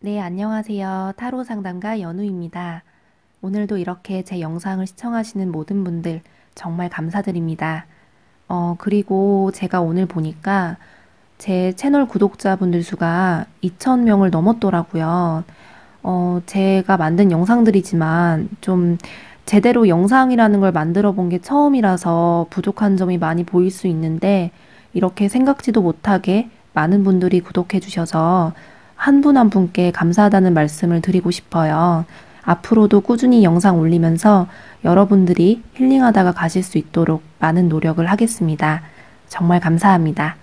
네, 안녕하세요. 타로 상담가 연우입니다. 오늘도 이렇게 제 영상을 시청하시는 모든 분들 정말 감사드립니다. 그리고 제가 오늘 보니까 제 채널 구독자분들 수가 2,000명을 넘었더라고요. 제가 만든 영상들이지만 좀 제대로 영상이라는 걸 만들어 본 게 처음이라서 부족한 점이 많이 보일 수 있는데 이렇게 생각지도 못하게 많은 분들이 구독해 주셔서 한 분 한 분께 감사하다는 말씀을 드리고 싶어요. 앞으로도 꾸준히 영상 올리면서 여러분들이 힐링하다가 가실 수 있도록 많은 노력을 하겠습니다. 정말 감사합니다.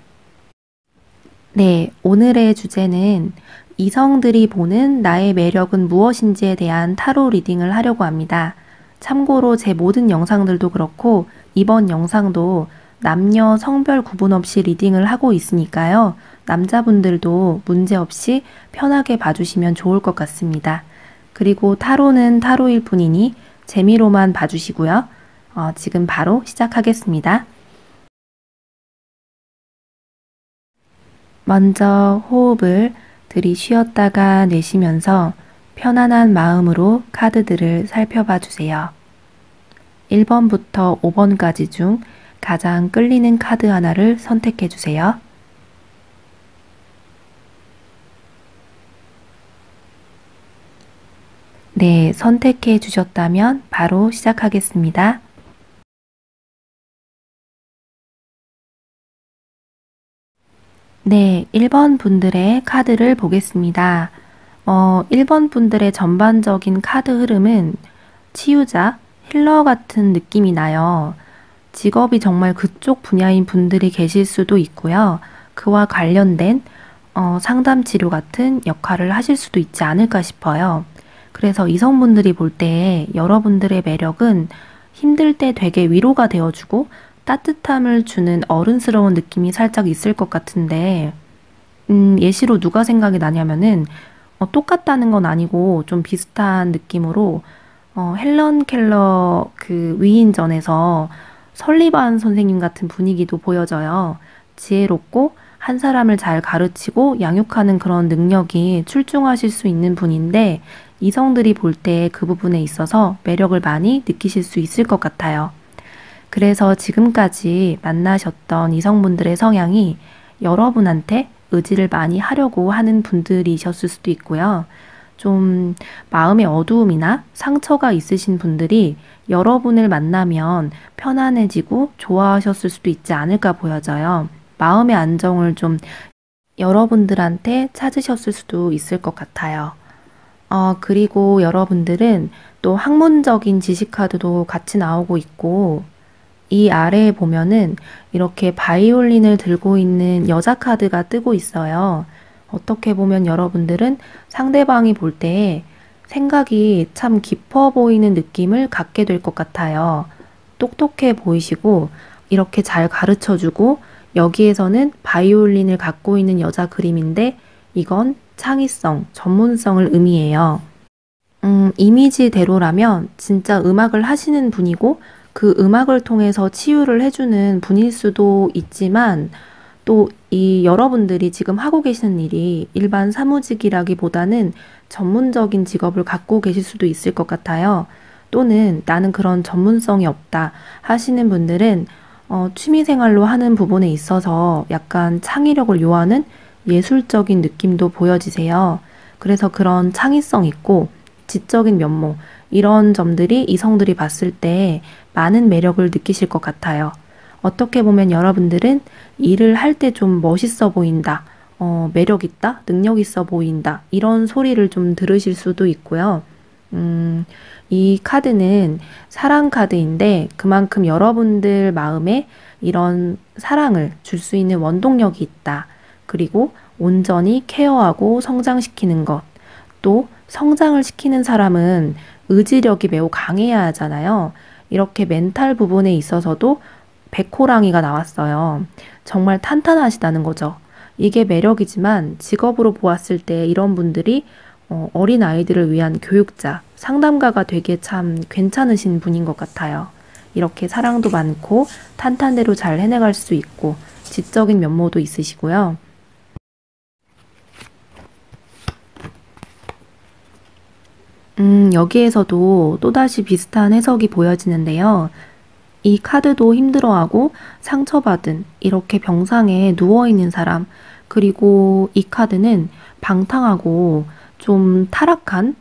네, 오늘의 주제는 이성들이 보는 나의 매력은 무엇인지에 대한 타로 리딩을 하려고 합니다. 참고로 제 모든 영상들도 그렇고 이번 영상도 남녀 성별 구분 없이 리딩을 하고 있으니까요. 남자분들도 문제없이 편하게 봐주시면 좋을 것 같습니다. 그리고 타로는 타로일 뿐이니 재미로만 봐주시고요. 지금 바로 시작하겠습니다. 먼저 호흡을 들이쉬었다가 내쉬면서 편안한 마음으로 카드들을 살펴봐 주세요. 1번부터 5번까지 중 가장 끌리는 카드 하나를 선택해 주세요. 네, 선택해 주셨다면 바로 시작하겠습니다. 네, 1번 분들의 카드를 보겠습니다. 1번 분들의 전반적인 카드 흐름은 치유자, 힐러 같은 느낌이 나요. 직업이 정말 그쪽 분야인 분들이 계실 수도 있고요. 그와 관련된 상담 치료 같은 역할을 하실 수도 있지 않을까 싶어요. 그래서 이성분들이 볼 때 여러분들의 매력은 힘들 때 되게 위로가 되어주고 따뜻함을 주는 어른스러운 느낌이 살짝 있을 것 같은데, 예시로 누가 생각이 나냐면은, 똑같다는 건 아니고 좀 비슷한 느낌으로, 헬런 켈러 그 위인전에서 설리반 선생님 같은 분위기도 보여져요. 지혜롭고 한 사람을 잘 가르치고 양육하는 그런 능력이 출중하실 수 있는 분인데, 이성들이 볼 때 그 부분에 있어서 매력을 많이 느끼실 수 있을 것 같아요. 그래서 지금까지 만나셨던 이성분들의 성향이 여러분한테 의지를 많이 하려고 하는 분들이셨을 수도 있고요. 좀 마음의 어두움이나 상처가 있으신 분들이 여러분을 만나면 편안해지고 좋아하셨을 수도 있지 않을까 보여져요. 마음의 안정을 좀 여러분들한테 찾으셨을 수도 있을 것 같아요. 그리고 여러분들은 또 학문적인 지식 카드도 같이 나오고 있고, 이 아래에 보면은 이렇게 바이올린을 들고 있는 여자 카드가 뜨고 있어요. 어떻게 보면 여러분들은 상대방이 볼 때 생각이 참 깊어 보이는 느낌을 갖게 될 것 같아요. 똑똑해 보이시고 이렇게 잘 가르쳐 주고 여기에서는 바이올린을 갖고 있는 여자 그림인데 이건 창의성, 전문성을 의미해요. 이미지대로라면 진짜 음악을 하시는 분이고 그 음악을 통해서 치유를 해주는 분일 수도 있지만 또 이 여러분들이 지금 하고 계시는 일이 일반 사무직이라기보다는 전문적인 직업을 갖고 계실 수도 있을 것 같아요. 또는 나는 그런 전문성이 없다 하시는 분들은 취미 생활로 하는 부분에 있어서 약간 창의력을 요하는 예술적인 느낌도 보여지세요. 그래서 그런 창의성 있고 지적인 면모, 이런 점들이 이성들이 봤을 때 많은 매력을 느끼실 것 같아요. 어떻게 보면 여러분들은 일을 할 때 좀 멋있어 보인다, 매력 있다, 능력 있어 보인다, 이런 소리를 좀 들으실 수도 있고요. 이 카드는 사랑 카드인데 그만큼 여러분들 마음에 이런 사랑을 줄 수 있는 원동력이 있다. 그리고 온전히 케어하고 성장시키는 것. 또 성장을 시키는 사람은 의지력이 매우 강해야 하잖아요. 이렇게 멘탈 부분에 있어서도 백호랑이가 나왔어요. 정말 탄탄하시다는 거죠. 이게 매력이지만 직업으로 보았을 때 이런 분들이 어린 아이들을 위한 교육자, 상담가가 되게 참 괜찮으신 분인 것 같아요. 이렇게 사랑도 많고 탄탄대로 잘 해내갈 수 있고 지적인 면모도 있으시고요. 여기에서도 또다시 비슷한 해석이 보여지는데요. 이 카드도 힘들어하고 상처받은 이렇게 병상에 누워있는 사람, 그리고 이 카드는 방탕하고 좀 타락한,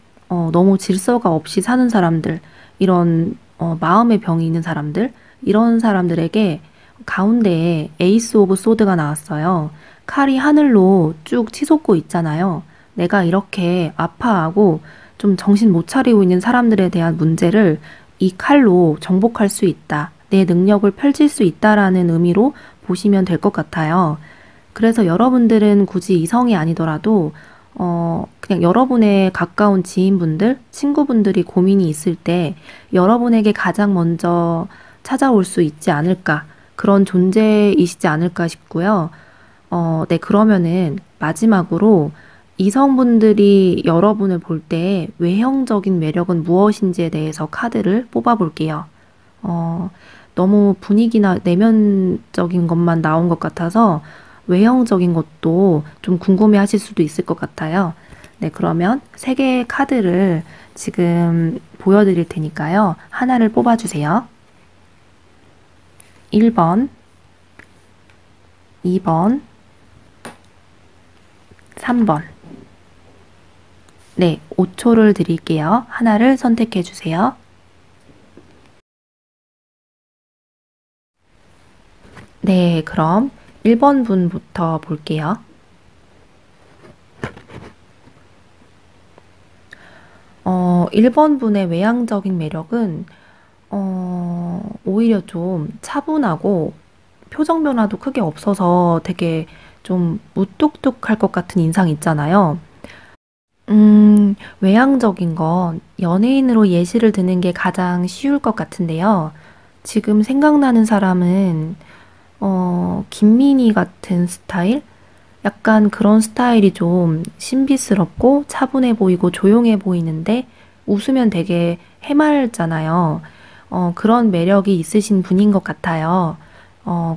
너무 질서가 없이 사는 사람들, 이런 마음의 병이 있는 사람들, 이런 사람들에게 가운데에 에이스 오브 소드가 나왔어요. 칼이 하늘로 쭉 치솟고 있잖아요. 내가 이렇게 아파하고 좀 정신 못 차리고 있는 사람들에 대한 문제를 이 칼로 정복할 수 있다. 내 능력을 펼칠 수 있다라는 의미로 보시면 될 것 같아요. 그래서 여러분들은 굳이 이성이 아니더라도 그냥 여러분의 가까운 지인분들, 친구분들이 고민이 있을 때 여러분에게 가장 먼저 찾아올 수 있지 않을까, 그런 존재이시지 않을까 싶고요. 네, 그러면은 마지막으로 이성분들이 여러분을 볼 때 외형적인 매력은 무엇인지에 대해서 카드를 뽑아볼게요. 너무 분위기나 내면적인 것만 나온 것 같아서 외형적인 것도 좀 궁금해 하실 수도 있을 것 같아요. 네, 그러면 세 개의 카드를 지금 보여드릴 테니까요. 하나를 뽑아주세요. 1번, 2번, 3번. 네, 5초를 드릴게요. 하나를 선택해 주세요. 네, 그럼 1번 분부터 볼게요. 1번 분의 외향적인 매력은 오히려 좀 차분하고 표정 변화도 크게 없어서 되게 좀 무뚝뚝할 것 같은 인상이 있잖아요. 외향적인 건 연예인으로 예시를 드는 게 가장 쉬울 것 같은데요. 지금 생각나는 사람은 김민희 같은 스타일? 약간 그런 스타일이 좀 신비스럽고 차분해 보이고 조용해 보이는데 웃으면 되게 해맑잖아요. 그런 매력이 있으신 분인 것 같아요.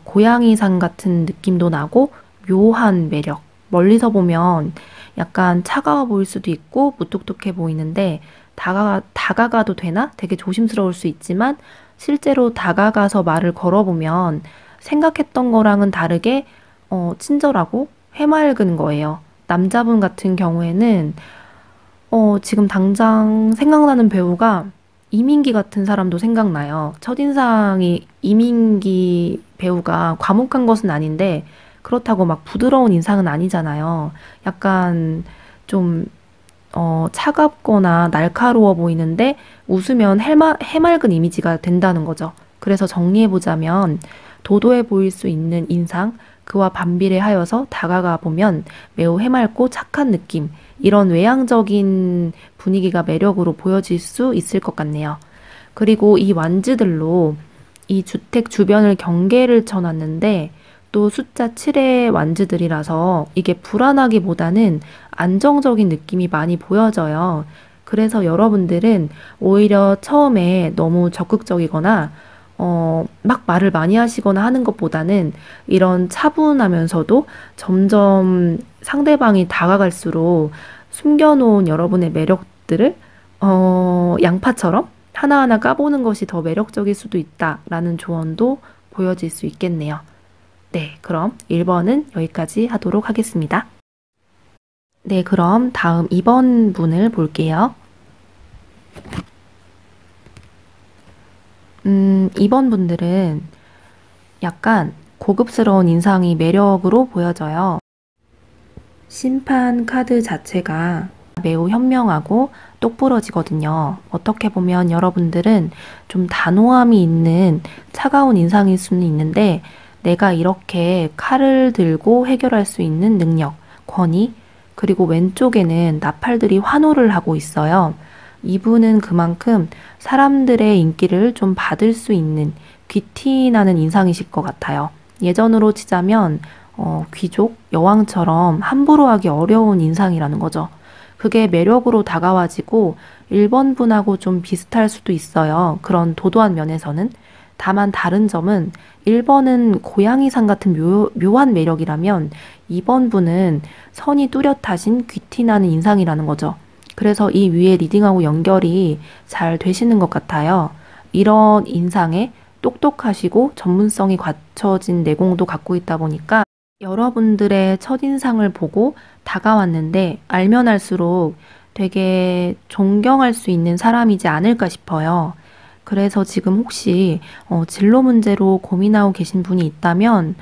고양이상 같은 느낌도 나고 묘한 매력. 멀리서 보면 약간 차가워 보일 수도 있고 무뚝뚝해 보이는데 다가가도 되나? 되게 조심스러울 수 있지만 실제로 다가가서 말을 걸어보면 생각했던 거랑은 다르게 친절하고 해맑은 거예요. 남자분 같은 경우에는 지금 당장 생각나는 배우가 이민기 같은 사람도 생각나요. 첫인상이 이민기 배우가 과묵한 것은 아닌데 그렇다고 막 부드러운 인상은 아니잖아요. 약간 좀 차갑거나 날카로워 보이는데 웃으면 해맑은 이미지가 된다는 거죠. 그래서 정리해보자면 도도해 보일 수 있는 인상, 그와 반비례하여서 다가가 보면 매우 해맑고 착한 느낌, 이런 외향적인 분위기가 매력으로 보여질 수 있을 것 같네요. 그리고 이 완즈들로 이 주택 주변을 경계를 쳐놨는데 또 숫자 7의 완즈들이라서 이게 불안하기보다는 안정적인 느낌이 많이 보여져요. 그래서 여러분들은 오히려 처음에 너무 적극적이거나 막 말을 많이 하시거나 하는 것보다는 이런 차분하면서도 점점 상대방이 다가갈수록 숨겨놓은 여러분의 매력들을 양파처럼 하나하나 까보는 것이 더 매력적일 수도 있다라는 조언도 보여질 수 있겠네요. 네, 그럼 1번은 여기까지 하도록 하겠습니다. 네, 그럼 다음 2번 분을 볼게요. 2번 분들은 약간 고급스러운 인상이 매력으로 보여져요. 심판 카드 자체가 매우 현명하고 똑부러지거든요. 어떻게 보면 여러분들은 좀 단호함이 있는 차가운 인상일 수는 있는데 내가 이렇게 칼을 들고 해결할 수 있는 능력, 권위, 그리고 왼쪽에는 나팔들이 환호를 하고 있어요. 이분은 그만큼 사람들의 인기를 좀 받을 수 있는 귀티나는 인상이실 것 같아요. 예전으로 치자면 귀족, 여왕처럼 함부로 하기 어려운 인상이라는 거죠. 그게 매력으로 다가와지고 1번 분하고 좀 비슷할 수도 있어요. 그런 도도한 면에서는. 다만 다른 점은 1번은 고양이상 같은 묘한 매력이라면 2번 분은 선이 뚜렷하신 귀티나는 인상이라는 거죠. 그래서 이 위에 리딩하고 연결이 잘 되시는 것 같아요. 이런 인상에 똑똑하시고 전문성이 갖춰진 내공도 갖고 있다 보니까 여러분들의 첫인상을 보고 다가왔는데 알면 알수록 되게 존경할 수 있는 사람이지 않을까 싶어요. 그래서 지금 혹시 진로 문제로 고민하고 계신 분이 있다면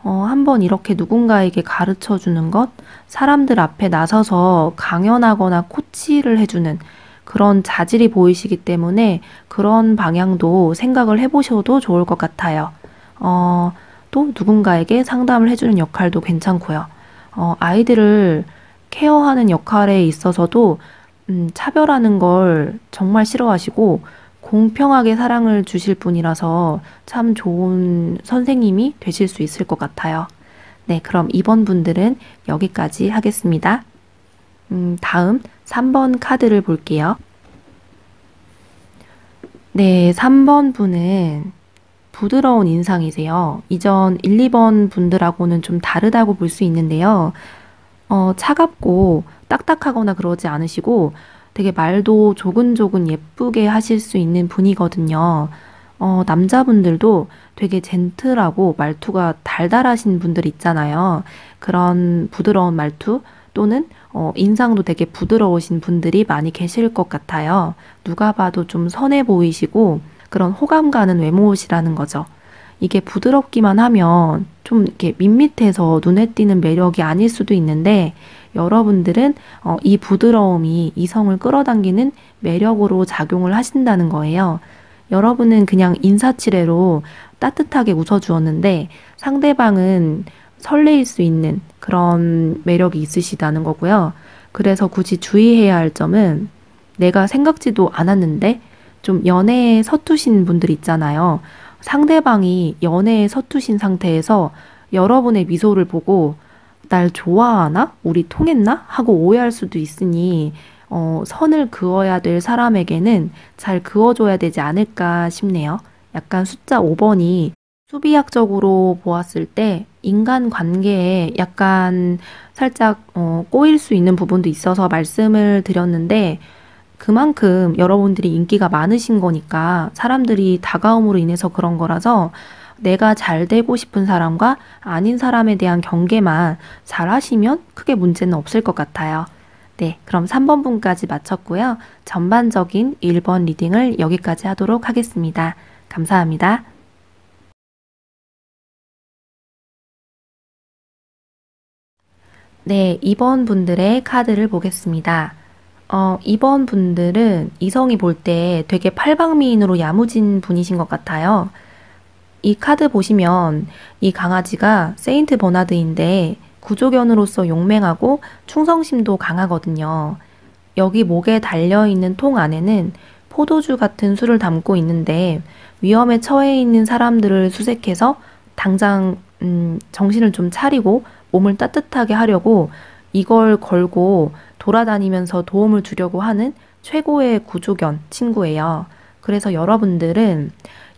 한번 이렇게 누군가에게 가르쳐 주는 것, 사람들 앞에 나서서 강연하거나 코치를 해주는 그런 자질이 보이시기 때문에 그런 방향도 생각을 해보셔도 좋을 것 같아요. 또 누군가에게 상담을 해주는 역할도 괜찮고요. 아이들을 케어하는 역할에 있어서도 차별하는 걸 정말 싫어하시고 공평하게 사랑을 주실 분이라서 참 좋은 선생님이 되실 수 있을 것 같아요. 네, 그럼 이번 분들은 여기까지 하겠습니다. 다음 3번 카드를 볼게요. 네, 3번 분은 부드러운 인상이세요. 이전 1, 2번 분들하고는 좀 다르다고 볼 수 있는데요. 차갑고 딱딱하거나 그러지 않으시고 되게 말도 조근조근 예쁘게 하실 수 있는 분이거든요. 남자분들도 되게 젠틀하고 말투가 달달하신 분들 있잖아요. 그런 부드러운 말투 또는 인상도 되게 부드러우신 분들이 많이 계실 것 같아요. 누가 봐도 좀 선해 보이시고 그런 호감 가는 외모시라는 거죠. 이게 부드럽기만 하면 좀 이렇게 밋밋해서 눈에 띄는 매력이 아닐 수도 있는데 여러분들은 이 부드러움이 이성을 끌어당기는 매력으로 작용을 하신다는 거예요. 여러분은 그냥 인사치레로 따뜻하게 웃어주었는데 상대방은 설레일 수 있는 그런 매력이 있으시다는 거고요. 그래서 굳이 주의해야 할 점은 내가 생각지도 않았는데 좀 연애에 서투신 분들 있잖아요. 상대방이 연애에 서투신 상태에서 여러분의 미소를 보고 날 좋아하나? 우리 통했나? 하고 오해할 수도 있으니 선을 그어야 될 사람에게는 잘 그어줘야 되지 않을까 싶네요. 약간 숫자 5번이 수비학적으로 보았을 때 인간관계에 약간 살짝 꼬일 수 있는 부분도 있어서 말씀을 드렸는데 그만큼 여러분들이 인기가 많으신 거니까 사람들이 다가옴으로 인해서 그런 거라서 내가 잘 되고 싶은 사람과 아닌 사람에 대한 경계만 잘 하시면 크게 문제는 없을 것 같아요. 네, 그럼 3번 분까지 마쳤고요. 전반적인 1번 리딩을 여기까지 하도록 하겠습니다. 감사합니다. 네, 2번 분들의 카드를 보겠습니다. 2번 분들은 이성이 볼 때 되게 팔방미인으로 야무진 분이신 것 같아요. 이 카드 보시면 이 강아지가 세인트 버나드인데 구조견으로서 용맹하고 충성심도 강하거든요. 여기 목에 달려있는 통 안에는 포도주 같은 술을 담고 있는데 위험에 처해 있는 사람들을 수색해서 당장 정신을 좀 차리고 몸을 따뜻하게 하려고 이걸 걸고 돌아다니면서 도움을 주려고 하는 최고의 구조견 친구예요. 그래서 여러분들은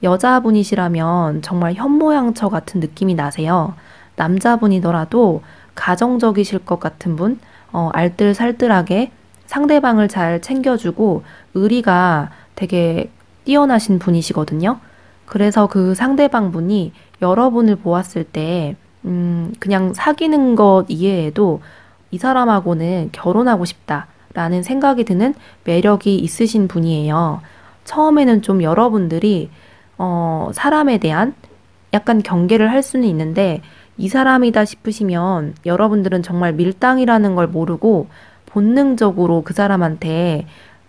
여자분이시라면 정말 현모양처 같은 느낌이 나세요. 남자분이더라도 가정적이실 것 같은 분, 알뜰살뜰하게 상대방을 잘 챙겨주고 의리가 되게 뛰어나신 분이시거든요. 그래서 그 상대방 분이 여러분을 보았을 때 그냥 사귀는 것 이외에도 이 사람하고는 결혼하고 싶다라는 생각이 드는 매력이 있으신 분이에요. 처음에는 좀 여러분들이 사람에 대한 약간 경계를 할 수는 있는데 이 사람이다 싶으시면 여러분들은 정말 밀당이라는 걸 모르고 본능적으로 그 사람한테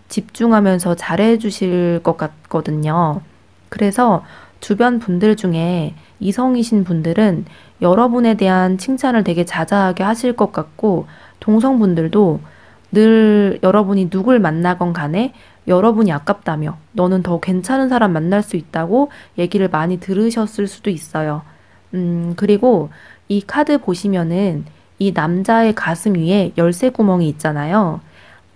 집중하면서 잘해주실 것 같거든요. 그래서 주변 분들 중에 이성이신 분들은 여러분에 대한 칭찬을 되게 자자하게 하실 것 같고 동성분들도 늘 여러분이 누굴 만나건 간에 여러분이 아깝다며 너는 더 괜찮은 사람 만날 수 있다고 얘기를 많이 들으셨을 수도 있어요. 그리고 이 카드 보시면은 이 남자의 가슴 위에 열쇠 구멍이 있잖아요.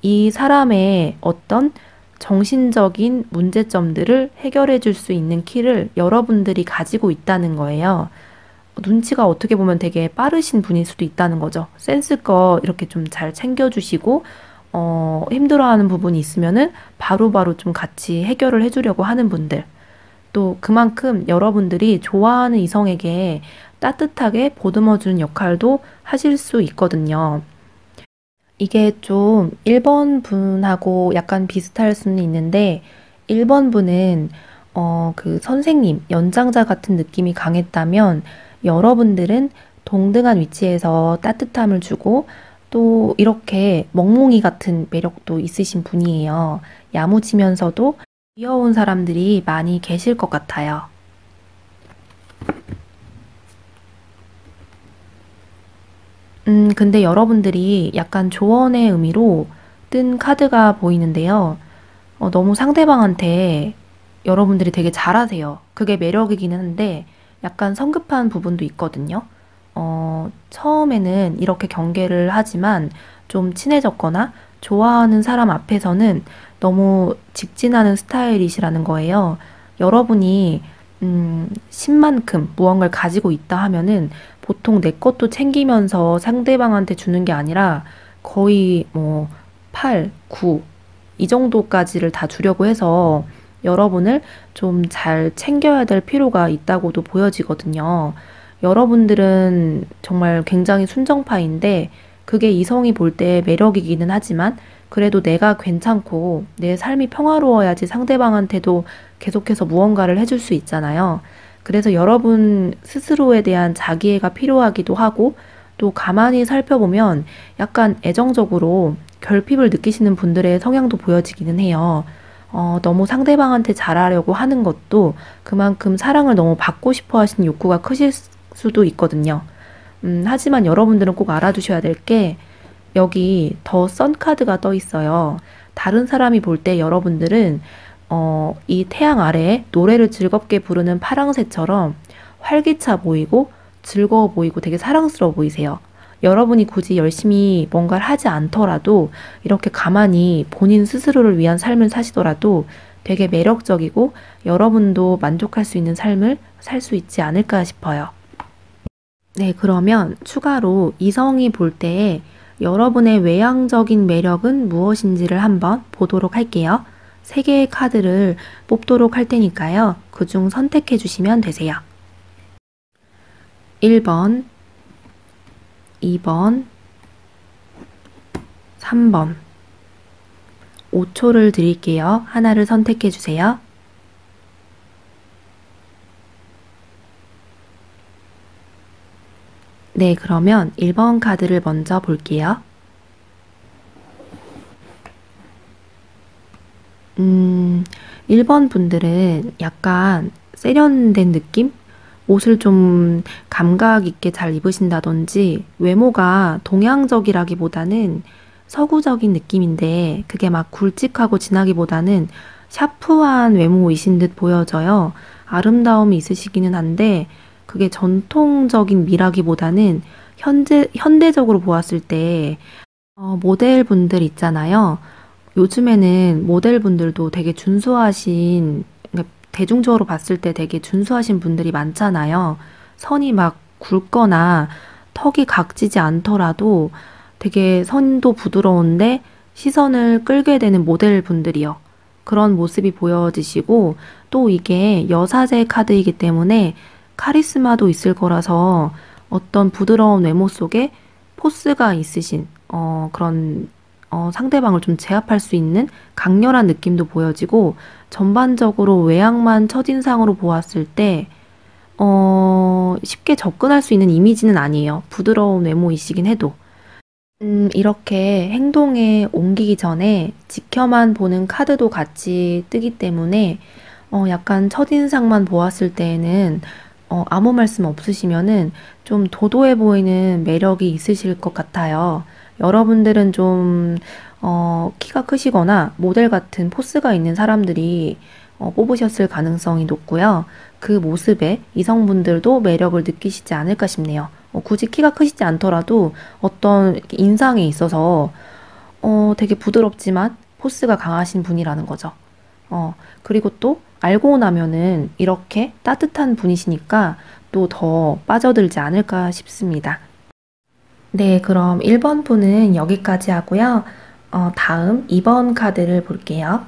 이 사람의 어떤 정신적인 문제점들을 해결해 줄 수 있는 키를 여러분들이 가지고 있다는 거예요. 눈치가 어떻게 보면 되게 빠르신 분일 수도 있다는 거죠. 센스껏 이렇게 좀 잘 챙겨주시고 힘들어하는 부분이 있으면은 바로바로 좀 같이 해결을 해주려고 하는 분들. 또 그만큼 여러분들이 좋아하는 이성에게 따뜻하게 보듬어주는 역할도 하실 수 있거든요. 이게 좀 1번 분하고 약간 비슷할 수는 있는데 1번 분은 그 선생님, 연장자 같은 느낌이 강했다면 여러분들은 동등한 위치에서 따뜻함을 주고 또 이렇게 멍멍이 같은 매력도 있으신 분이에요. 야무지면서도 귀여운 사람들이 많이 계실 것 같아요. 근데 여러분들이 약간 조언의 의미로 뜬 카드가 보이는데요. 너무 상대방한테 여러분들이 되게 잘하세요. 그게 매력이기는 한데 약간 성급한 부분도 있거든요. 처음에는 이렇게 경계를 하지만 좀 친해졌거나 좋아하는 사람 앞에서는 너무 직진하는 스타일이시라는 거예요. 여러분이 신만큼 무언가를 가지고 있다 하면은 보통 내 것도 챙기면서 상대방한테 주는 게 아니라 거의 뭐 8, 9, 이 정도까지를 다 주려고 해서 여러분을 좀 잘 챙겨야 될 필요가 있다고도 보여지거든요. 여러분들은 정말 굉장히 순정파인데 그게 이성이 볼 때 매력이기는 하지만 그래도 내가 괜찮고 내 삶이 평화로워야지 상대방한테도 계속해서 무언가를 해줄 수 있잖아요. 그래서 여러분 스스로에 대한 자기애가 필요하기도 하고 또 가만히 살펴보면 약간 애정적으로 결핍을 느끼시는 분들의 성향도 보여지기는 해요. 너무 상대방한테 잘하려고 하는 것도 그만큼 사랑을 너무 받고 싶어 하시는 욕구가 크실 수도 있거든요. 하지만 여러분들은 꼭 알아두셔야 될 게 여기 더 선 카드가 떠 있어요. 다른 사람이 볼 때 여러분들은 이 태양 아래에 노래를 즐겁게 부르는 파랑새처럼 활기차 보이고 즐거워 보이고 되게 사랑스러워 보이세요. 여러분이 굳이 열심히 뭔가를 하지 않더라도 이렇게 가만히 본인 스스로를 위한 삶을 사시더라도 되게 매력적이고 여러분도 만족할 수 있는 삶을 살 수 있지 않을까 싶어요. 네, 그러면 추가로 이성이 볼 때에 여러분의 외향적인 매력은 무엇인지를 한번 보도록 할게요. 3개의 카드를 뽑도록 할 테니까요. 그중 선택해 주시면 되세요. 1번, 2번, 3번. 5초를 드릴게요. 하나를 선택해 주세요. 네, 그러면 1번 카드를 먼저 볼게요. 1번 분들은 약간 세련된 느낌? 옷을 좀 감각 있게 잘 입으신다든지 외모가 동양적이라기보다는 서구적인 느낌인데 그게 막 굵직하고 진하기보다는 샤프한 외모이신 듯 보여져요. 아름다움이 있으시기는 한데 그게 전통적인 미라기보다는 현대적으로 보았을 때 모델분들 있잖아요. 요즘에는 모델분들도 되게 준수하신, 그러니까 대중적으로 봤을 때 되게 준수하신 분들이 많잖아요. 선이 막 굵거나 턱이 각지지 않더라도 되게 선도 부드러운데 시선을 끌게 되는 모델분들이요. 그런 모습이 보여지시고 또 이게 여사제 카드이기 때문에 카리스마도 있을 거라서 어떤 부드러운 외모 속에 포스가 있으신 그런 상대방을 좀 제압할 수 있는 강렬한 느낌도 보여지고 전반적으로 외양만 첫인상으로 보았을 때 쉽게 접근할 수 있는 이미지는 아니에요. 부드러운 외모이시긴 해도. 이렇게 행동에 옮기기 전에 지켜만 보는 카드도 같이 뜨기 때문에 약간 첫인상만 보았을 때에는 아무 말씀 없으시면은 좀 도도해 보이는 매력이 있으실 것 같아요. 여러분들은 좀 키가 크시거나 모델 같은 포스가 있는 사람들이 뽑으셨을 가능성이 높고요. 그 모습에 이성분들도 매력을 느끼시지 않을까 싶네요. 굳이 키가 크시지 않더라도 어떤 이렇게 인상에 있어서 되게 부드럽지만 포스가 강하신 분이라는 거죠. 그리고 또 알고 나면은 이렇게 따뜻한 분이시니까 또 더 빠져들지 않을까 싶습니다. 네, 그럼 1번 분은 여기까지 하고요. 다음 2번 카드를 볼게요.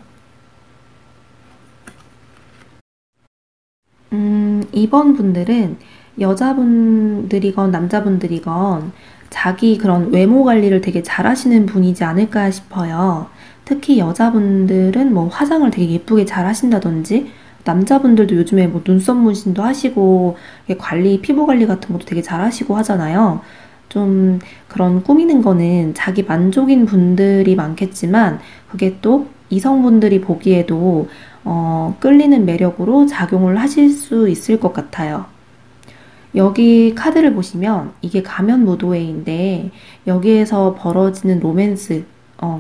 2번 분들은 여자분들이건 남자분들이건 자기 그런 외모 관리를 되게 잘하시는 분이지 않을까 싶어요. 특히 여자분들은 뭐 화장을 되게 예쁘게 잘 하신다든지, 남자분들도 요즘에 뭐 눈썹 문신도 하시고 관리, 피부 관리 같은 것도 되게 잘 하시고 하잖아요. 좀 그런 꾸미는 거는 자기 만족인 분들이 많겠지만, 그게 또 이성분들이 보기에도 끌리는 매력으로 작용을 하실 수 있을 것 같아요. 여기 카드를 보시면 이게 가면 무도회인데, 여기에서 벌어지는 로맨스,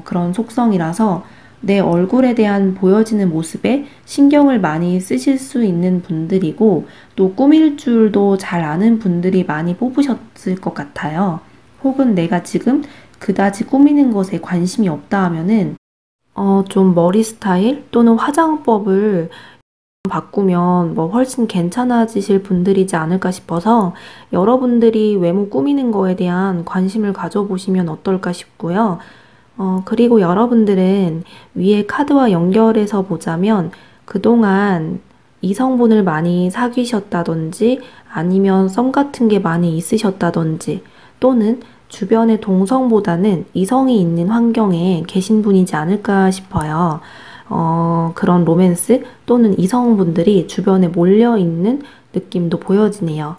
그런 속성이라서 내 얼굴에 대한 보여지는 모습에 신경을 많이 쓰실 수 있는 분들이고, 또 꾸밀 줄도 잘 아는 분들이 많이 뽑으셨을 것 같아요. 혹은 내가 지금 그다지 꾸미는 것에 관심이 없다 하면은 좀 머리 스타일 또는 화장법을 바꾸면 뭐 훨씬 괜찮아지실 분들이지 않을까 싶어서, 여러분들이 외모 꾸미는 거에 대한 관심을 가져보시면 어떨까 싶고요. 그리고 여러분들은 위에 카드와 연결해서 보자면 그동안 이성분을 많이 사귀셨다든지, 아니면 썸 같은 게 많이 있으셨다든지, 또는 주변의 동성보다는 이성이 있는 환경에 계신 분이지 않을까 싶어요. 그런 로맨스 또는 이성분들이 주변에 몰려 있는 느낌도 보여지네요.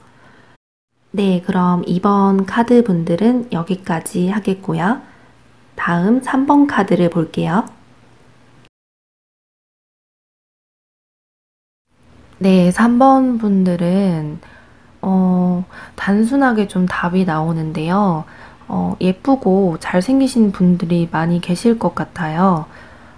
네, 그럼 2번 카드 분들은 여기까지 하겠고요. 다음 3번 카드를 볼게요. 네, 3번 분들은 단순하게 좀 답이 나오는데요. 예쁘고 잘생기신 분들이 많이 계실 것 같아요.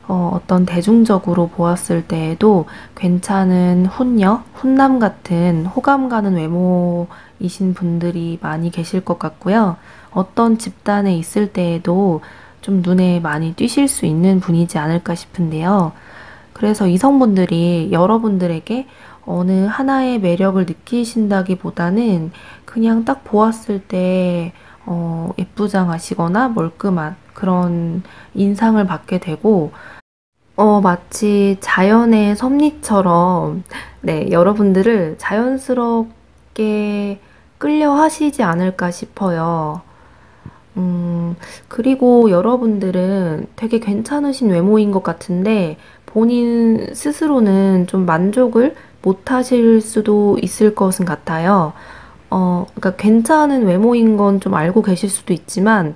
어떤 대중적으로 보았을 때에도 괜찮은 훈녀, 훈남 같은 호감 가는 외모이신 분들이 많이 계실 것 같고요. 어떤 집단에 있을 때에도 좀 눈에 많이 띄실 수 있는 분이지 않을까 싶은데요. 그래서 이성분들이 여러분들에게 어느 하나의 매력을 느끼신다기보다는 그냥 딱 보았을 때 예쁘장하시거나 멀끔한 그런 인상을 받게 되고, 마치 자연의 섭리처럼, 네, 여러분들을 자연스럽게 끌려 하시지 않을까 싶어요. 그리고 여러분들은 되게 괜찮으신 외모인 것 같은데, 본인 스스로는 좀 만족을 못 하실 수도 있을 것은 같아요. 그러니까 괜찮은 외모인 건 좀 알고 계실 수도 있지만,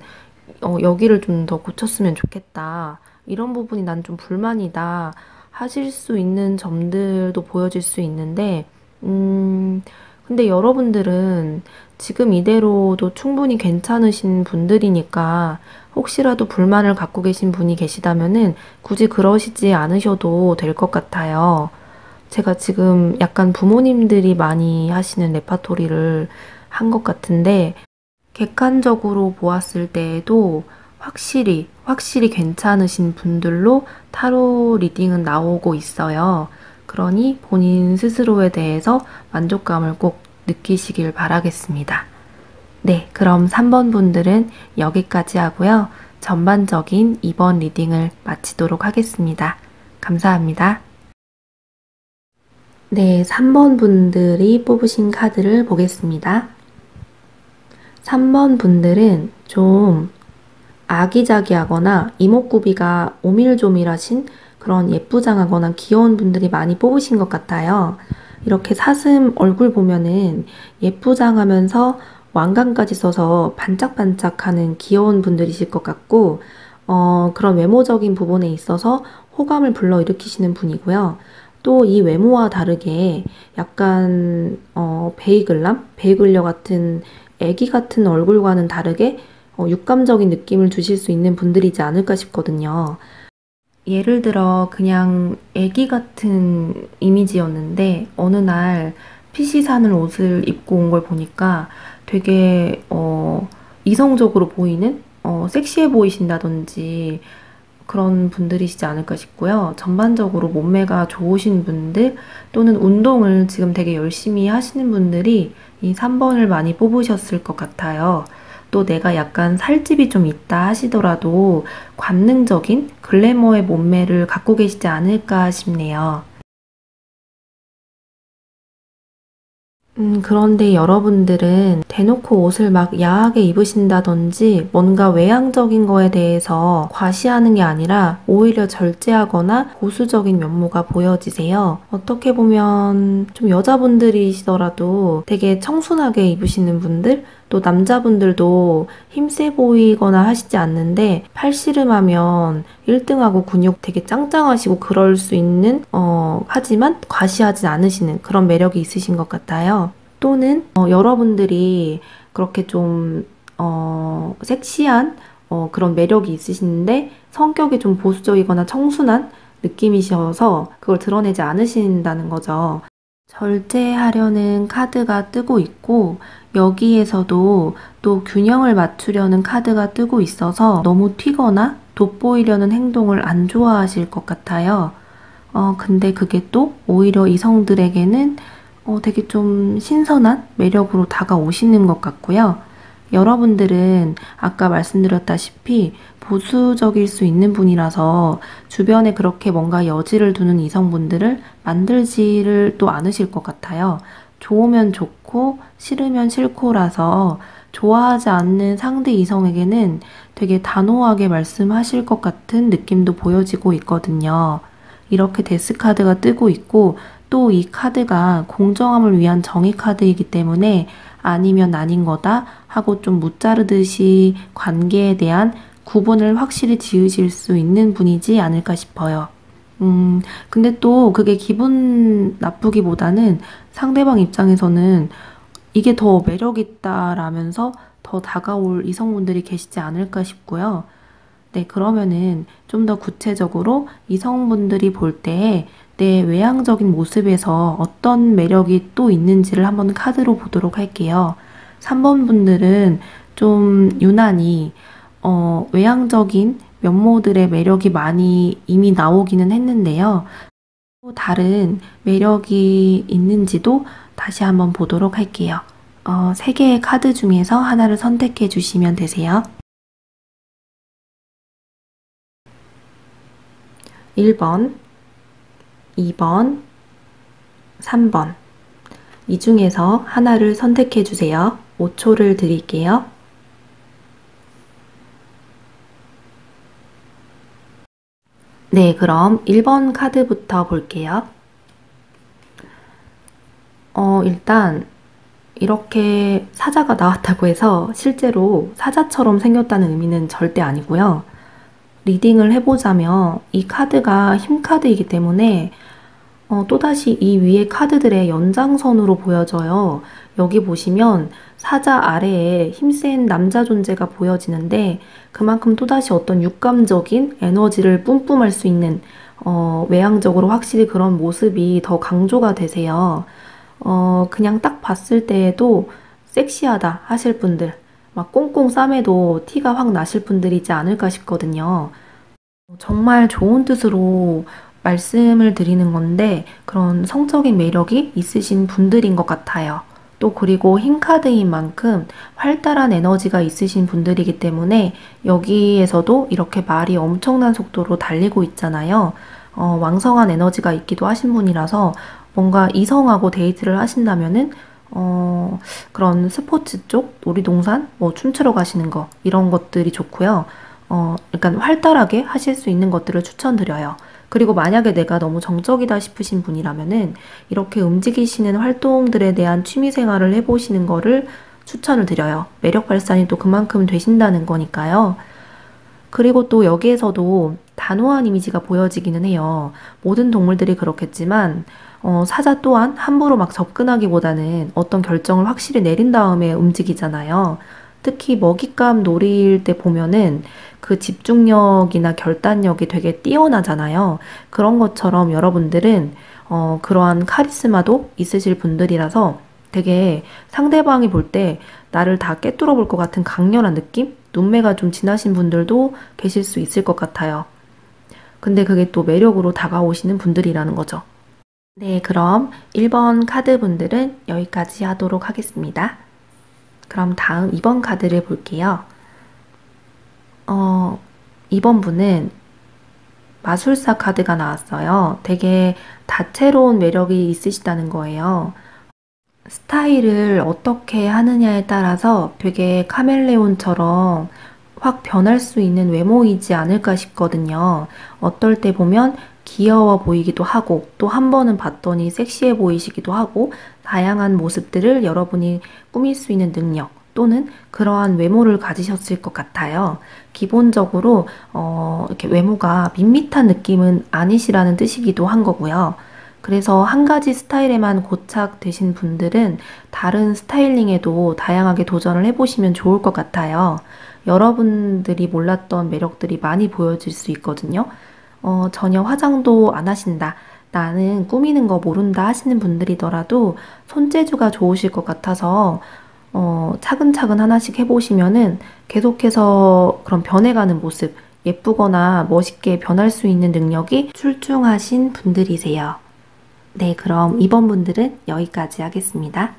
여기를 좀 더 고쳤으면 좋겠다, 이런 부분이 난 좀 불만이다 하실 수 있는 점들도 보여질 수 있는데, 근데 여러분들은 지금 이대로도 충분히 괜찮으신 분들이니까, 혹시라도 불만을 갖고 계신 분이 계시다면은 굳이 그러시지 않으셔도 될 것 같아요. 제가 지금 약간 부모님들이 많이 하시는 레파토리를 한 것 같은데, 객관적으로 보았을 때에도 확실히 괜찮으신 분들로 타로 리딩은 나오고 있어요. 그러니 본인 스스로에 대해서 만족감을 꼭 느끼시길 바라겠습니다. 네, 그럼 3번 분들은 여기까지 하고요. 전반적인 2번 리딩을 마치도록 하겠습니다. 감사합니다. 네, 3번 분들이 뽑으신 카드를 보겠습니다. 3번 분들은 좀 아기자기하거나 이목구비가 오밀조밀하신 그런 예쁘장하거나 귀여운 분들이 많이 뽑으신 것 같아요. 이렇게 사슴 얼굴 보면은 예쁘장하면서 왕관까지 써서 반짝반짝하는 귀여운 분들이실 것 같고, 그런 외모적인 부분에 있어서 호감을 불러일으키시는 분이고요. 또 이 외모와 다르게 약간 베이글녀 같은 애기 같은 얼굴과는 다르게 육감적인 느낌을 주실 수 있는 분들이지 않을까 싶거든요. 예를 들어 그냥 애기 같은 이미지였는데, 어느 날 핏이 사는 옷을 입고 온 걸 보니까 되게 이성적으로 보이는, 섹시해 보이신다든지 그런 분들이시지 않을까 싶고요. 전반적으로 몸매가 좋으신 분들 또는 운동을 지금 되게 열심히 하시는 분들이 이 3번을 많이 뽑으셨을 것 같아요. 또 내가 약간 살집이 좀 있다 하시더라도 관능적인 글래머의 몸매를 갖고 계시지 않을까 싶네요. 그런데 여러분들은 대놓고 옷을 막 야하게 입으신다든지 뭔가 외향적인 거에 대해서 과시하는 게 아니라 오히려 절제하거나 보수적인 면모가 보여지세요. 어떻게 보면 좀 여자분들이시더라도 되게 청순하게 입으시는 분들, 또 남자분들도 힘세 보이거나 하시지 않는데 팔씨름하면 1등하고 근육 되게 짱짱하시고 그럴 수 있는 하지만 과시하지 않으시는 그런 매력이 있으신 것 같아요. 또는 여러분들이 그렇게 좀 섹시한 그런 매력이 있으신데 성격이 좀 보수적이거나 청순한 느낌이셔서 그걸 드러내지 않으신다는 거죠. 절제하려는 카드가 뜨고 있고 여기에서도 또 균형을 맞추려는 카드가 뜨고 있어서 너무 튀거나 돋보이려는 행동을 안 좋아하실 것 같아요. 근데 그게 또 오히려 이성들에게는 되게 좀 신선한 매력으로 다가오시는 것 같고요. 여러분들은 아까 말씀드렸다시피 보수적일 수 있는 분이라서 주변에 그렇게 뭔가 여지를 두는 이성분들을 만들지를 또 않으실 것 같아요. 좋으면 좋고 싫으면 싫고라서 좋아하지 않는 상대 이성에게는 되게 단호하게 말씀하실 것 같은 느낌도 보여지고 있거든요. 이렇게 데스 카드가 뜨고 있고 또 이 카드가 공정함을 위한 정의 카드이기 때문에 아니면 아닌 거다 하고 좀 무자르듯이 관계에 대한 구분을 확실히 지으실 수 있는 분이지 않을까 싶어요. 근데 또 그게 기분 나쁘기보다는 상대방 입장에서는 이게 더 매력있다라면서 더 다가올 이성분들이 계시지 않을까 싶고요. 네, 그러면은 좀 더 구체적으로 이성분들이 볼 때에 내 외향적인 모습에서 어떤 매력이 또 있는지를 한번 카드로 보도록 할게요. 3번 분들은 좀 유난히 외향적인 면모들의 매력이 많이 이미 나오기는 했는데요. 또 다른 매력이 있는지도 다시 한번 보도록 할게요. 3개의 카드 중에서 하나를 선택해 주시면 되세요. 1번, 2번, 3번. 이 중에서 하나를 선택해 주세요. 5초를 드릴게요. 네, 그럼 1번 카드부터 볼게요. 일단 이렇게 사자가 나왔다고 해서 실제로 사자처럼 생겼다는 의미는 절대 아니고요. 리딩을 해보자면 이 카드가 힘 카드이기 때문에 또다시 이 위에 카드들의 연장선으로 보여져요. 여기 보시면 사자 아래에 힘센 남자 존재가 보여지는데 그만큼 또다시 어떤 육감적인 에너지를 뿜뿜할 수 있는 외향적으로 확실히 그런 모습이 더 강조가 되세요. 그냥 딱 봤을 때에도 섹시하다 하실 분들, 막 꽁꽁 싸매도 티가 확 나실 분들이지 않을까 싶거든요. 정말 좋은 뜻으로 말씀을 드리는 건데 그런 성적인 매력이 있으신 분들인 것 같아요. 또 그리고 흰 카드인 만큼 활달한 에너지가 있으신 분들이기 때문에 여기에서도 이렇게 말이 엄청난 속도로 달리고 있잖아요. 왕성한 에너지가 있기도 하신 분이라서 뭔가 이성하고 데이트를 하신다면은 그런 스포츠 쪽, 놀이동산, 뭐 춤추러 가시는 거 이런 것들이 좋고요. 약간 활달하게 하실 수 있는 것들을 추천드려요. 그리고 만약에 내가 너무 정적이다 싶으신 분이라면은 이렇게 움직이시는 활동들에 대한 취미 생활을 해보시는 거를 추천을 드려요. 매력 발산이 또 그만큼 되신다는 거니까요. 그리고 또 여기에서도 단호한 이미지가 보여지기는 해요. 모든 동물들이 그렇겠지만 사자 또한 함부로 막 접근하기보다는 어떤 결정을 확실히 내린 다음에 움직이잖아요. 특히 먹잇감 놀이일 때 보면은 그 집중력이나 결단력이 되게 뛰어나잖아요. 그런 것처럼 여러분들은 그러한 카리스마도 있으실 분들이라서 되게 상대방이 볼 때 나를 다 꿰뚫어 볼 것 같은 강렬한 느낌? 눈매가 좀 진하신 분들도 계실 수 있을 것 같아요. 근데 그게 또 매력으로 다가오시는 분들이라는 거죠. 네, 그럼 1번 카드 분들은 여기까지 하도록 하겠습니다. 그럼 다음 2번 카드를 볼게요. 2번 분은 마술사 카드가 나왔어요. 되게 다채로운 매력이 있으시다는 거예요. 스타일을 어떻게 하느냐에 따라서 되게 카멜레온처럼 확 변할 수 있는 외모이지 않을까 싶거든요. 어떨 때 보면 귀여워 보이기도 하고 또 한 번은 봤더니 섹시해 보이시기도 하고 다양한 모습들을 여러분이 꾸밀 수 있는 능력 또는 그러한 외모를 가지셨을 것 같아요. 기본적으로 이렇게 외모가 밋밋한 느낌은 아니시라는 뜻이기도 한 거고요. 그래서 한 가지 스타일에만 고착되신 분들은 다른 스타일링에도 다양하게 도전을 해보시면 좋을 것 같아요. 여러분들이 몰랐던 매력들이 많이 보여질 수 있거든요. 전혀 화장도 안 하신다. 나는 꾸미는 거 모른다 하시는 분들이더라도 손재주가 좋으실 것 같아서 차근차근 하나씩 해보시면은 계속해서 그런 변해가는 모습, 예쁘거나 멋있게 변할 수 있는 능력이 출중하신 분들이세요. 네, 그럼 2번 분들은 여기까지 하겠습니다.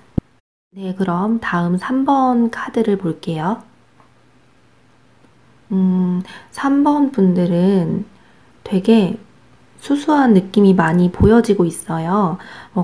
네, 그럼 다음 3번 카드를 볼게요. 3번 분들은 되게 수수한 느낌이 많이 보여지고 있어요.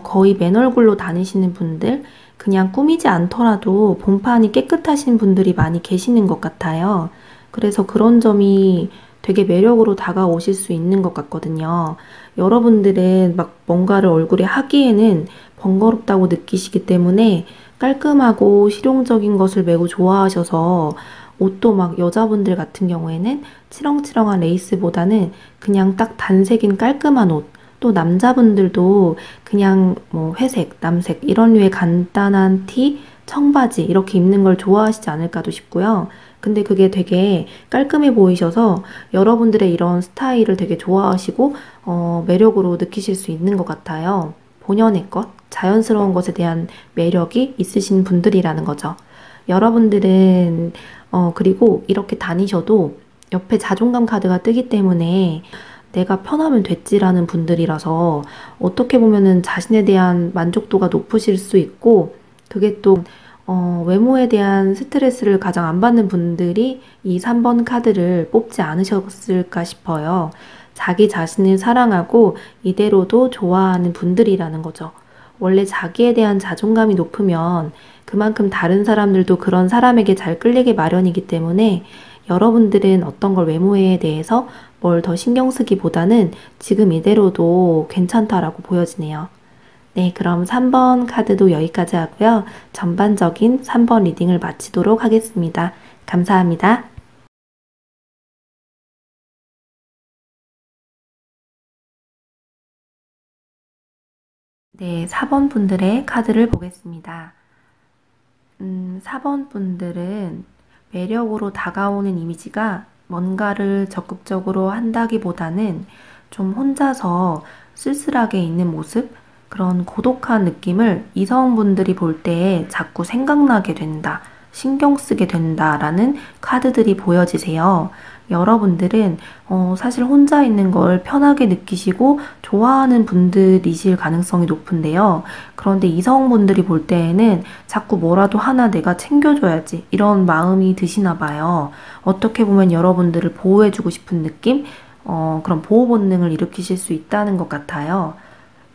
거의 맨 얼굴로 다니시는 분들, 그냥 꾸미지 않더라도 본판이 깨끗하신 분들이 많이 계시는 것 같아요. 그래서 그런 점이 되게 매력으로 다가오실 수 있는 것 같거든요. 여러분들은 막 뭔가를 얼굴에 하기에는 번거롭다고 느끼시기 때문에 깔끔하고 실용적인 것을 매우 좋아하셔서 옷도 막 여자분들 같은 경우에는 치렁치렁한 레이스보다는 그냥 딱 단색인 깔끔한 옷, 또 남자분들도 그냥 뭐 회색, 남색 이런 류의 간단한 티, 청바지 이렇게 입는 걸 좋아하시지 않을까도 싶고요. 근데 그게 되게 깔끔해 보이셔서 여러분들의 이런 스타일을 되게 좋아하시고 매력으로 느끼실 수 있는 것 같아요. 본연의 것, 자연스러운 것에 대한 매력이 있으신 분들이라는 거죠. 여러분들은 그리고 이렇게 다니셔도 옆에 자존감 카드가 뜨기 때문에 내가 편하면 됐지라는 분들이라서 어떻게 보면은 자신에 대한 만족도가 높으실 수 있고 그게 또 외모에 대한 스트레스를 가장 안 받는 분들이 이 3번 카드를 뽑지 않으셨을까 싶어요. 자기 자신을 사랑하고 이대로도 좋아하는 분들이라는 거죠. 원래 자기에 대한 자존감이 높으면 그만큼 다른 사람들도 그런 사람에게 잘 끌리게 마련이기 때문에 여러분들은 어떤 걸 외모에 대해서 뭘 더 신경 쓰기보다는 지금 이대로도 괜찮다라고 보여지네요. 네, 그럼 3번 카드도 여기까지 하고요. 전반적인 3번 리딩을 마치도록 하겠습니다. 감사합니다. 네, 4번 분들의 카드를 보겠습니다. 4번 분들은 매력으로 다가오는 이미지가 뭔가를 적극적으로 한다기보다는 좀 혼자서 쓸쓸하게 있는 모습, 그런 고독한 느낌을 이성분들이 볼 때 자꾸 생각나게 된다, 신경 쓰게 된다라는 카드들이 보여지세요. 여러분들은 사실 혼자 있는 걸 편하게 느끼시고 좋아하는 분들이실 가능성이 높은데요. 그런데 이성분들이 볼 때에는 자꾸 뭐라도 하나 내가 챙겨줘야지 이런 마음이 드시나 봐요. 어떻게 보면 여러분들을 보호해주고 싶은 느낌? 그런 보호 본능을 일으키실 수 있다는 것 같아요.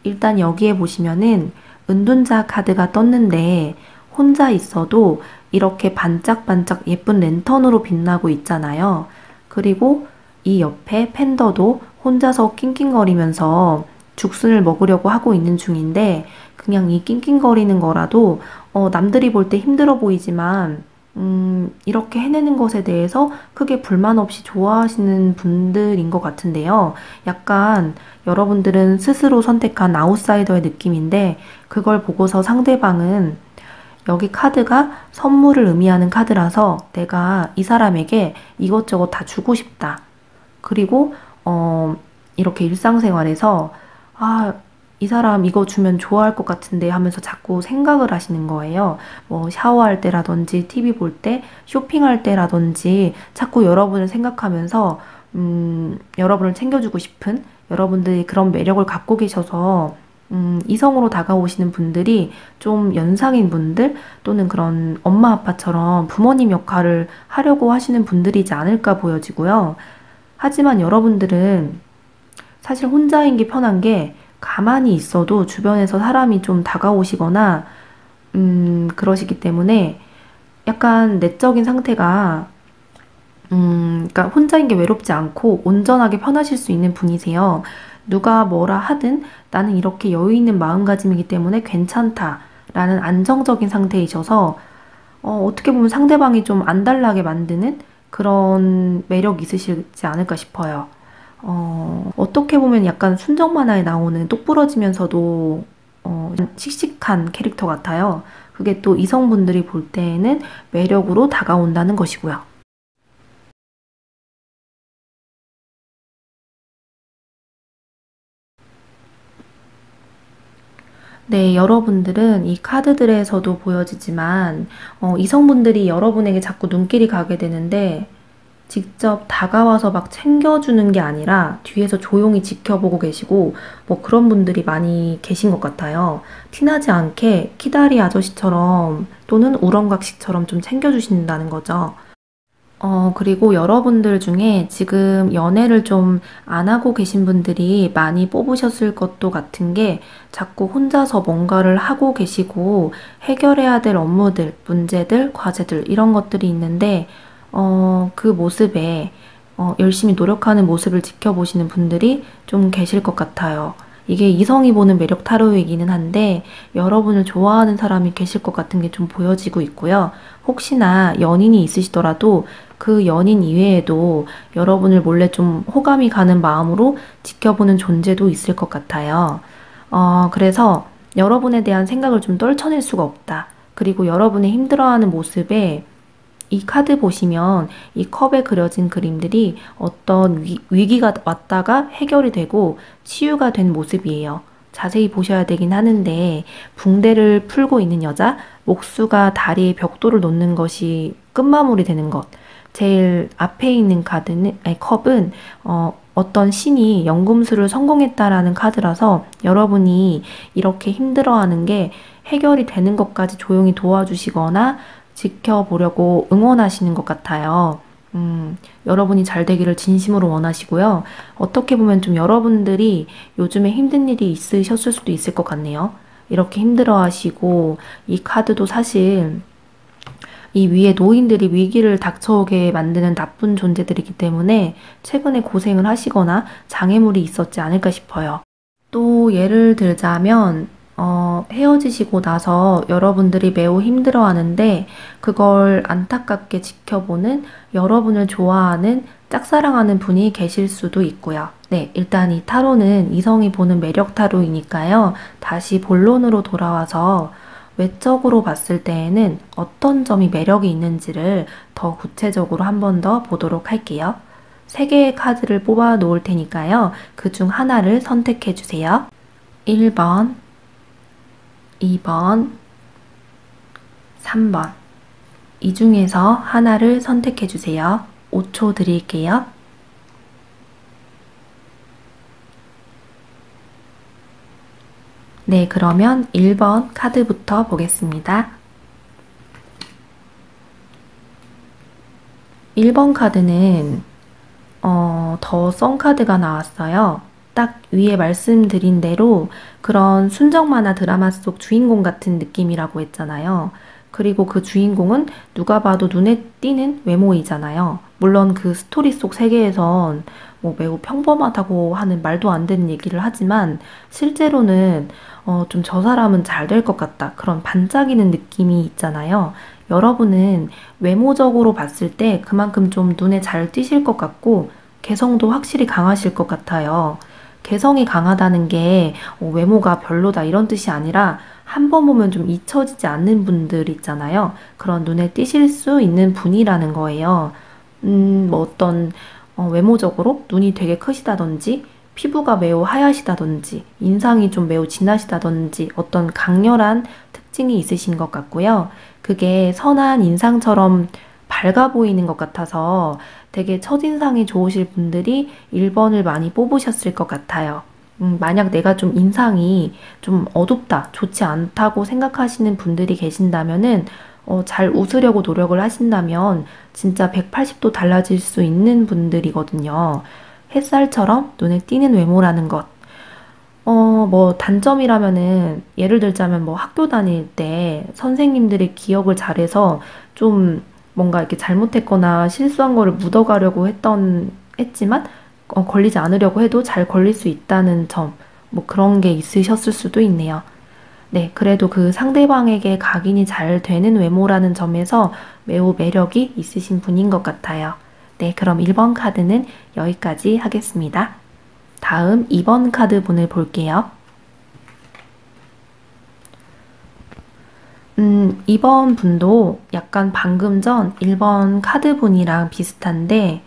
일단 여기에 보시면은 은둔자 카드가 떴는데 혼자 있어도 이렇게 반짝반짝 예쁜 랜턴으로 빛나고 있잖아요. 그리고 이 옆에 팬더도 혼자서 낑낑거리면서 죽순을 먹으려고 하고 있는 중인데 그냥 이 낑낑거리는 거라도 남들이 볼 때 힘들어 보이지만 이렇게 해내는 것에 대해서 크게 불만 없이 좋아하시는 분들인 것 같은데요. 약간 여러분들은 스스로 선택한 아웃사이더의 느낌인데 그걸 보고서 상대방은 여기 카드가 선물을 의미하는 카드라서 내가 이 사람에게 이것저것 다 주고 싶다. 그리고 이렇게 일상생활에서 이 사람 이거 주면 좋아할 것 같은데 하면서 자꾸 생각을 하시는 거예요. 뭐 샤워할 때라든지 TV 볼 때, 쇼핑할 때라든지 자꾸 여러분을 생각하면서 여러분을 챙겨주고 싶은 여러분들이 그런 매력을 갖고 계셔서 이성으로 다가오시는 분들이 좀 연상인 분들 또는 그런 엄마 아빠처럼 부모님 역할을 하려고 하시는 분들이지 않을까 보여지고요. 하지만 여러분들은 사실 혼자인 게 편한 게 가만히 있어도 주변에서 사람이 좀 다가오시거나 그러시기 때문에 약간 내적인 상태가 그러니까 혼자인 게 외롭지 않고 온전하게 편하실 수 있는 분이세요. 누가 뭐라 하든 나는 이렇게 여유 있는 마음가짐이기 때문에 괜찮다라는 안정적인 상태이셔서 어떻게 보면 상대방이 좀 안달나게 만드는 그런 매력 있으시지 않을까 싶어요. 어떻게 보면 약간 순정 만화에 나오는 똑부러지면서도 씩씩한 캐릭터 같아요. 그게 또 이성분들이 볼 때에는 매력으로 다가온다는 것이고요. 네, 여러분들은 이 카드들에서도 보여지지만 이성분들이 여러분에게 자꾸 눈길이 가게 되는데 직접 다가와서 막 챙겨주는 게 아니라 뒤에서 조용히 지켜보고 계시고 뭐 그런 분들이 많이 계신 것 같아요. 티나지 않게 키다리 아저씨처럼 또는 우렁각시처럼 좀 챙겨주신다는 거죠. 그리고 여러분들 중에 지금 연애를 좀 안 하고 계신 분들이 많이 뽑으셨을 것도 같은 게 자꾸 혼자서 뭔가를 하고 계시고 해결해야 될 업무들, 문제들, 과제들 이런 것들이 있는데 그 모습에 열심히 노력하는 모습을 지켜보시는 분들이 좀 계실 것 같아요. 이게 이성이 보는 매력 타로이기는 한데 여러분을 좋아하는 사람이 계실 것 같은 게 좀 보여지고 있고요. 혹시나 연인이 있으시더라도 그 연인 이외에도 여러분을 몰래 좀 호감이 가는 마음으로 지켜보는 존재도 있을 것 같아요. 그래서 여러분에 대한 생각을 좀 떨쳐낼 수가 없다. 그리고 여러분의 힘들어하는 모습에 이 카드 보시면 이 컵에 그려진 그림들이 어떤 위기가 왔다가 해결이 되고 치유가 된 모습이에요. 자세히 보셔야 되긴 하는데 붕대를 풀고 있는 여자, 목수가 다리에 벽돌을 놓는 것이 끝마무리 되는 것. 제일 앞에 있는 카드는, 아니, 컵은 어떤 신이 연금술을 성공했다라는 카드라서 여러분이 이렇게 힘들어하는 게 해결이 되는 것까지 조용히 도와주시거나 지켜보려고 응원하시는 것 같아요. 여러분이 잘 되기를 진심으로 원하시고요. 어떻게 보면 좀 여러분들이 요즘에 힘든 일이 있으셨을 수도 있을 것 같네요. 이렇게 힘들어하시고 이 카드도 사실 이 위에 노인들이 위기를 닥쳐오게 만드는 나쁜 존재들이기 때문에 최근에 고생을 하시거나 장애물이 있었지 않을까 싶어요. 또 예를 들자면 헤어지시고 나서 여러분들이 매우 힘들어하는데 그걸 안타깝게 지켜보는 여러분을 좋아하는 짝사랑하는 분이 계실 수도 있고요. 네, 일단 이 타로는 이성이 보는 매력 타로이니까요. 다시 본론으로 돌아와서 외적으로 봤을 때에는 어떤 점이 매력이 있는지를 더 구체적으로 한 번 더 보도록 할게요. 3개의 카드를 뽑아 놓을 테니까요. 그 중 하나를 선택해 주세요. 1번, 2번, 3번. 이 중에서 하나를 선택해 주세요. 5초 드릴게요. 네, 그러면 1번 카드부터 보겠습니다. 1번 카드는 더 썬 카드가 나왔어요. 딱 위에 말씀드린 대로 그런 순정 만화 드라마 속 주인공 같은 느낌이라고 했잖아요. 그리고 그 주인공은 누가 봐도 눈에 띄는 외모이잖아요. 물론 그 스토리 속 세계에선 뭐 매우 평범하다고 하는 말도 안 되는 얘기를 하지만 실제로는 좀 저 사람은 잘 될 것 같다. 그런 반짝이는 느낌이 있잖아요. 여러분은 외모적으로 봤을 때 그만큼 좀 눈에 잘 띄실 것 같고 개성도 확실히 강하실 것 같아요. 개성이 강하다는 게 외모가 별로다 이런 뜻이 아니라 한 번 보면 좀 잊혀지지 않는 분들 있잖아요. 그런 눈에 띄실 수 있는 분이라는 거예요. 뭐 어떤 외모적으로 눈이 되게 크시다든지 피부가 매우 하얗시다든지 인상이 좀 매우 진하시다든지 어떤 강렬한 특징이 있으신 것 같고요. 그게 선한 인상처럼 밝아 보이는 것 같아서 되게 첫인상이 좋으실 분들이 1번을 많이 뽑으셨을 것 같아요. 만약 내가 좀 인상이 좀 어둡다, 좋지 않다고 생각하시는 분들이 계신다면은 잘 웃으려고 노력을 하신다면 진짜 180도 달라질 수 있는 분들이거든요. 햇살처럼 눈에 띄는 외모라는 것. 뭐 단점이라면은 예를 들자면 뭐 학교 다닐 때 선생님들이 기억을 잘해서 좀 뭔가 이렇게 잘못했거나 실수한 거를 묻어가려고 했지만 걸리지 않으려고 해도 잘 걸릴 수 있다는 점, 뭐 그런 게 있으셨을 수도 있네요. 네, 그래도 그 상대방에게 각인이 잘 되는 외모라는 점에서 매우 매력이 있으신 분인 것 같아요. 네, 그럼 1번 카드는 여기까지 하겠습니다. 다음 2번 카드 분을 볼게요. 2번 분도 약간 방금 전 1번 카드 분이랑 비슷한데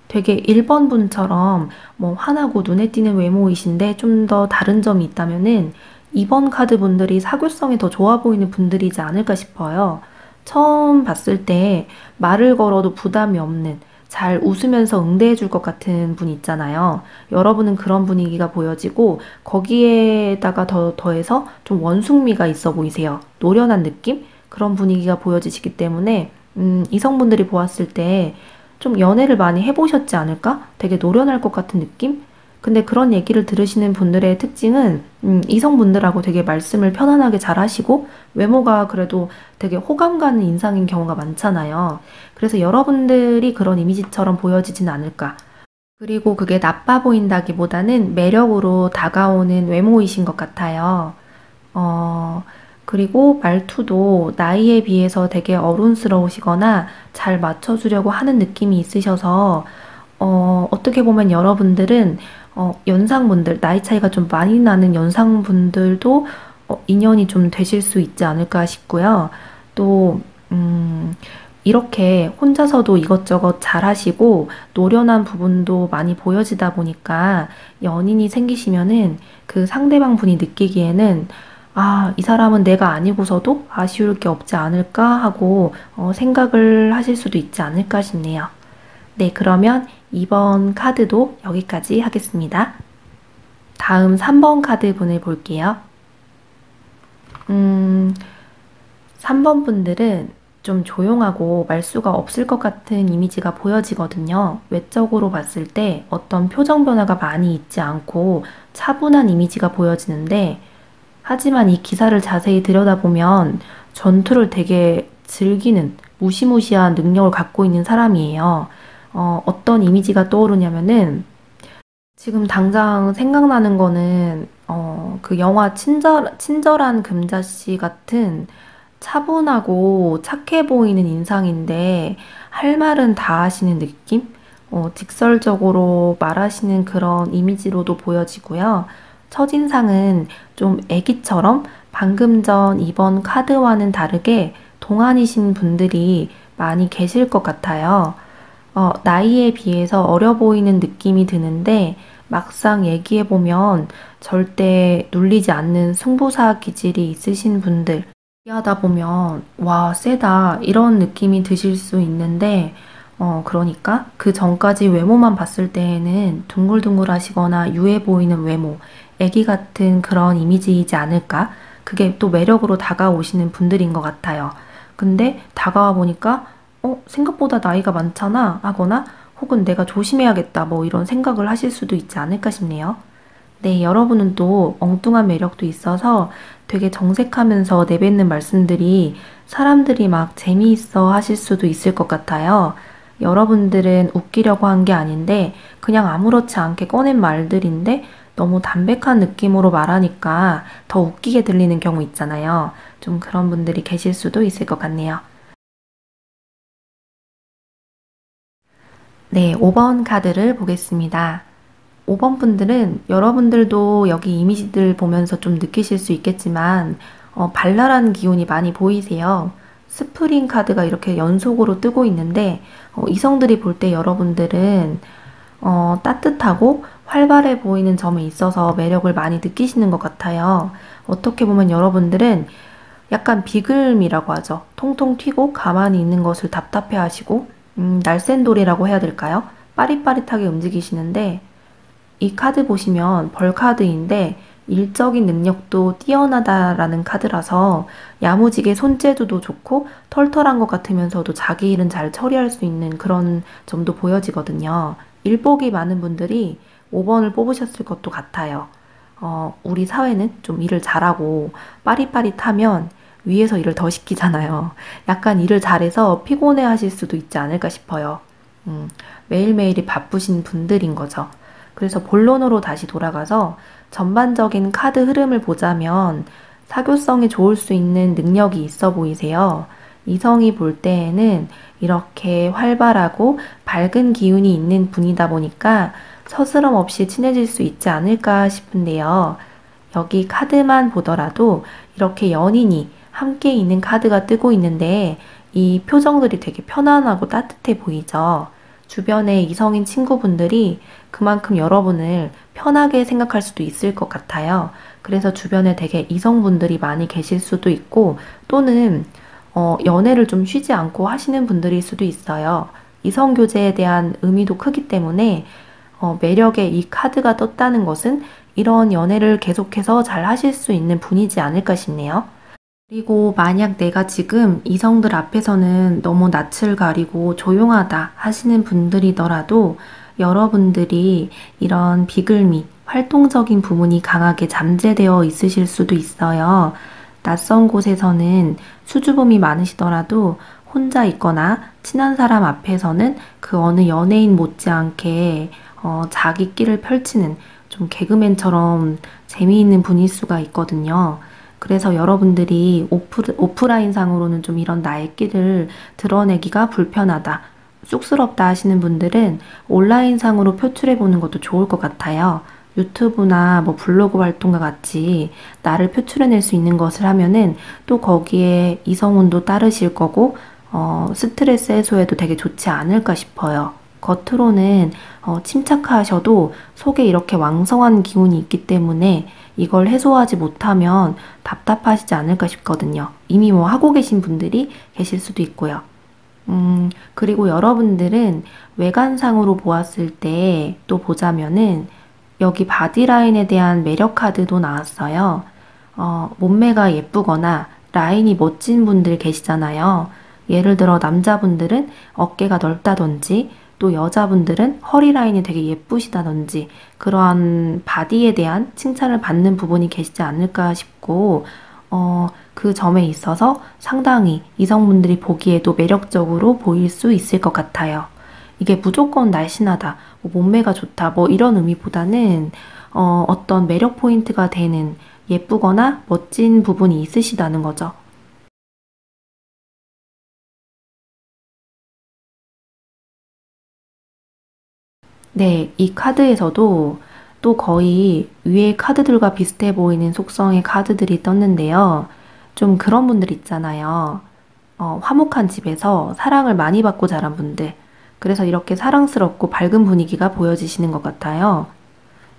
되게 1번 분처럼 뭐 환하고 눈에 띄는 외모이신데 좀 더 다른 점이 있다면은 2번 카드 분들이 사교성이 더 좋아 보이는 분들이지 않을까 싶어요. 처음 봤을 때 말을 걸어도 부담이 없는 잘 웃으면서 응대해 줄 것 같은 분 있잖아요. 여러분은 그런 분위기가 보여지고 거기에다가 더해서 좀 원숭미가 있어 보이세요. 노련한 느낌? 그런 분위기가 보여지시기 때문에 이성분들이 보았을 때 좀 연애를 많이 해보셨지 않을까? 되게 노련할 것 같은 느낌? 근데 그런 얘기를 들으시는 분들의 특징은 이성분들하고 되게 말씀을 편안하게 잘 하시고 외모가 그래도 되게 호감 가는 인상인 경우가 많잖아요. 그래서 여러분들이 그런 이미지처럼 보여지진 않을까. 그리고 그게 나빠 보인다기보다는 매력으로 다가오는 외모이신 것 같아요. 어, 그리고 말투도 나이에 비해서 되게 어른스러우시거나 잘 맞춰주려고 하는 느낌이 있으셔서, 어떻게 보면 여러분들은, 연상분들, 나이 차이가 좀 많이 나는 연상분들도 인연이 좀 되실 수 있지 않을까 싶고요. 또, 이렇게 혼자서도 이것저것 잘하시고 노련한 부분도 많이 보여지다 보니까 연인이 생기시면은 그 상대방 분이 느끼기에는 아, 이 사람은 내가 아니고서도 아쉬울 게 없지 않을까 하고 생각을 하실 수도 있지 않을까 싶네요. 네, 그러면 이번 카드도 여기까지 하겠습니다. 다음 3번 카드 분을 볼게요. 3번 분들은 좀 조용하고 말수가 없을 것 같은 이미지가 보여지거든요. 외적으로 봤을 때 어떤 표정 변화가 많이 있지 않고 차분한 이미지가 보여지는데 하지만 이 기사를 자세히 들여다보면 전투를 되게 즐기는 무시무시한 능력을 갖고 있는 사람이에요. 어떤 이미지가 떠오르냐면은 지금 당장 생각나는 거는 그 영화 친절한 금자씨 같은 차분하고 착해 보이는 인상인데 할 말은 다 하시는 느낌? 직설적으로 말하시는 그런 이미지로도 보여지고요. 첫인상은 좀 애기처럼 방금 전 이번 카드와는 다르게 동안이신 분들이 많이 계실 것 같아요. 나이에 비해서 어려 보이는 느낌이 드는데 막상 얘기해보면 절대 눌리지 않는 승부사 기질이 있으신 분들, 얘기하다 보면, 와, 세다, 이런 느낌이 드실 수 있는데, 그러니까 그 전까지 외모만 봤을 때에는 둥글둥글하시거나 유해 보이는 외모, 애기 같은 그런 이미지이지 않을까? 그게 또 매력으로 다가오시는 분들인 것 같아요. 근데 다가와 보니까, 생각보다 나이가 많잖아 하거나 혹은 내가 조심해야겠다 뭐 이런 생각을 하실 수도 있지 않을까 싶네요. 네, 여러분은 또 엉뚱한 매력도 있어서 되게 정색하면서 내뱉는 말씀들이 사람들이 막 재미있어 하실 수도 있을 것 같아요. 여러분들은 웃기려고 한 게 아닌데 그냥 아무렇지 않게 꺼낸 말들인데 너무 담백한 느낌으로 말하니까 더 웃기게 들리는 경우 있잖아요. 좀 그런 분들이 계실 수도 있을 것 같네요. 네, 5번 카드를 보겠습니다. 5번 분들은 여러분들도 여기 이미지들 보면서 좀 느끼실 수 있겠지만, 발랄한 기운이 많이 보이세요. 스프링 카드가 이렇게 연속으로 뜨고 있는데, 이성들이 볼 때 여러분들은, 따뜻하고 활발해 보이는 점에 있어서 매력을 많이 느끼시는 것 같아요. 어떻게 보면 여러분들은 약간 비글미라고 하죠. 통통 튀고 가만히 있는 것을 답답해 하시고, 날쌘돌이라고 해야 될까요? 빠릿빠릿하게 움직이시는데, 이 카드 보시면 벌 카드인데 일적인 능력도 뛰어나다라는 카드라서 야무지게 손재주도 좋고 털털한 것 같으면서도 자기 일은 잘 처리할 수 있는 그런 점도 보여지거든요. 일복이 많은 분들이 5번을 뽑으셨을 것도 같아요. 우리 사회는 좀 일을 잘하고 빠릿빠릿하면 위에서 일을 더 시키잖아요. 약간 일을 잘해서 피곤해 하실 수도 있지 않을까 싶어요. 매일매일이 바쁘신 분들인 거죠. 그래서 본론으로 다시 돌아가서 전반적인 카드 흐름을 보자면 사교성이 좋을 수 있는 능력이 있어 보이세요. 이성이 볼 때에는 이렇게 활발하고 밝은 기운이 있는 분이다 보니까 서스럼 없이 친해질 수 있지 않을까 싶은데요. 여기 카드만 보더라도 이렇게 연인이 함께 있는 카드가 뜨고 있는데 이 표정들이 되게 편안하고 따뜻해 보이죠. 주변의 이성인 친구분들이 그만큼 여러분을 편하게 생각할 수도 있을 것 같아요. 그래서 주변에 되게 이성분들이 많이 계실 수도 있고 또는 연애를 좀 쉬지 않고 하시는 분들일 수도 있어요. 이성교제에 대한 의미도 크기 때문에 매력에 이 카드가 떴다는 것은 이런 연애를 계속해서 잘 하실 수 있는 분이지 않을까 싶네요. 그리고 만약 내가 지금 이성들 앞에서는 너무 낯을 가리고 조용하다 하시는 분들이더라도 여러분들이 이런 비글미, 활동적인 부분이 강하게 잠재되어 있으실 수도 있어요. 낯선 곳에서는 수줍음이 많으시더라도 혼자 있거나 친한 사람 앞에서는 그 어느 연예인 못지않게 자기 끼를 펼치는 좀 개그맨처럼 재미있는 분일 수가 있거든요. 그래서 여러분들이 오프라인 상으로는 좀 이런 나의 끼를 드러내기가 불편하다, 쑥스럽다 하시는 분들은 온라인 상으로 표출해 보는 것도 좋을 것 같아요. 유튜브나 뭐 블로그 활동과 같이 나를 표출해낼 수 있는 것을 하면은 또 거기에 이성운도 따르실 거고, 스트레스 해소에도 되게 좋지 않을까 싶어요. 겉으로는 침착하셔도 속에 이렇게 왕성한 기운이 있기 때문에 이걸 해소하지 못하면 답답하시지 않을까 싶거든요. 이미 뭐 하고 계신 분들이 계실 수도 있고요. 그리고 여러분들은 외관상으로 보았을 때 또 보자면은 여기 바디라인에 대한 매력 카드도 나왔어요. 몸매가 예쁘거나 라인이 멋진 분들 계시잖아요. 예를 들어 남자분들은 어깨가 넓다든지 또 여자분들은 허리 라인이 되게 예쁘시다든지 그러한 바디에 대한 칭찬을 받는 부분이 계시지 않을까 싶고, 그 점에 있어서 상당히 이성분들이 보기에도 매력적으로 보일 수 있을 것 같아요. 이게 무조건 날씬하다, 뭐 몸매가 좋다, 뭐 이런 의미보다는 어떤 매력 포인트가 되는 예쁘거나 멋진 부분이 있으시다는 거죠. 네, 이 카드에서도 또 거의 위의 카드들과 비슷해 보이는 속성의 카드들이 떴는데요. 좀 그런 분들 있잖아요. 화목한 집에서 사랑을 많이 받고 자란 분들. 그래서 이렇게 사랑스럽고 밝은 분위기가 보여지시는 것 같아요.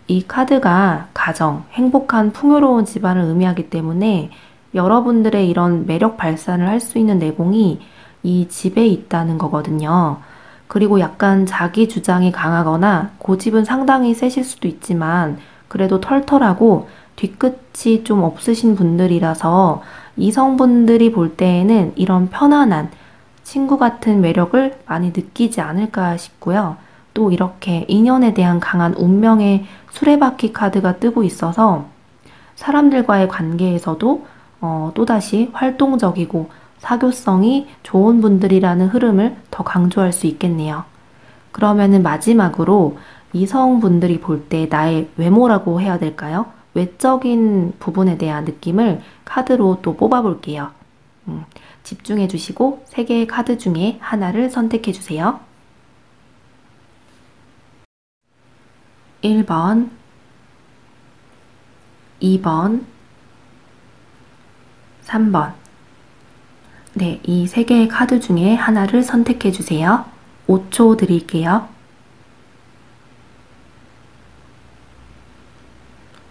이 카드가 가정, 행복한 풍요로운 집안을 의미하기 때문에 여러분들의 이런 매력 발산을 할 수 있는 내공이 이 집에 있다는 거거든요. 그리고 약간 자기 주장이 강하거나 고집은 상당히 세실 수도 있지만 그래도 털털하고 뒤끝이 좀 없으신 분들이라서 이성분들이 볼 때에는 이런 편안한 친구 같은 매력을 많이 느끼지 않을까 싶고요. 또 이렇게 인연에 대한 강한 운명의 수레바퀴 카드가 뜨고 있어서 사람들과의 관계에서도 또다시 활동적이고 사교성이 좋은 분들이라는 흐름을 더 강조할 수 있겠네요. 그러면은 마지막으로 이성분들이 볼 때 나의 외모라고 해야 될까요? 외적인 부분에 대한 느낌을 카드로 또 뽑아볼게요. 집중해 주시고 3개의 카드 중에 하나를 선택해 주세요. 1번, 2번, 3번. 네, 이 3개의 카드 중에 하나를 선택해 주세요. 5초 드릴게요.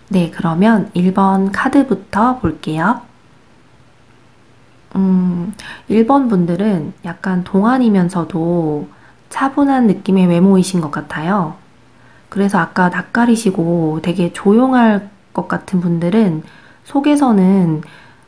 네, 그러면 1번 카드부터 볼게요. 1번 분들은 약간 동안이면서도 차분한 느낌의 외모이신 것 같아요. 그래서 아까 낯가리시고 되게 조용할 것 같은 분들은 속에서는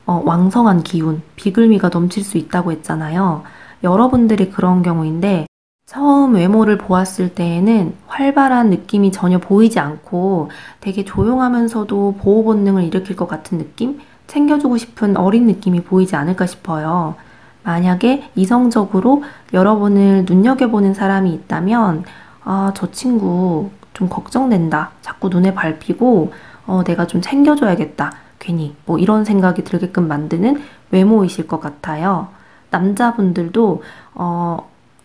왕성한 기운, 비글미가 넘칠 수 있다고 했잖아요. 여러분들이 그런 경우인데 처음 외모를 보았을 때에는 활발한 느낌이 전혀 보이지 않고 되게 조용하면서도 보호 본능을 일으킬 것 같은 느낌? 챙겨주고 싶은 어린 느낌이 보이지 않을까 싶어요. 만약에 이성적으로 여러분을 눈여겨보는 사람이 있다면 아, 저 친구 좀 걱정된다. 자꾸 눈에 밟히고 내가 좀 챙겨줘야겠다. 괜히 뭐 이런 생각이 들게끔 만드는 외모이실 것 같아요. 남자분들도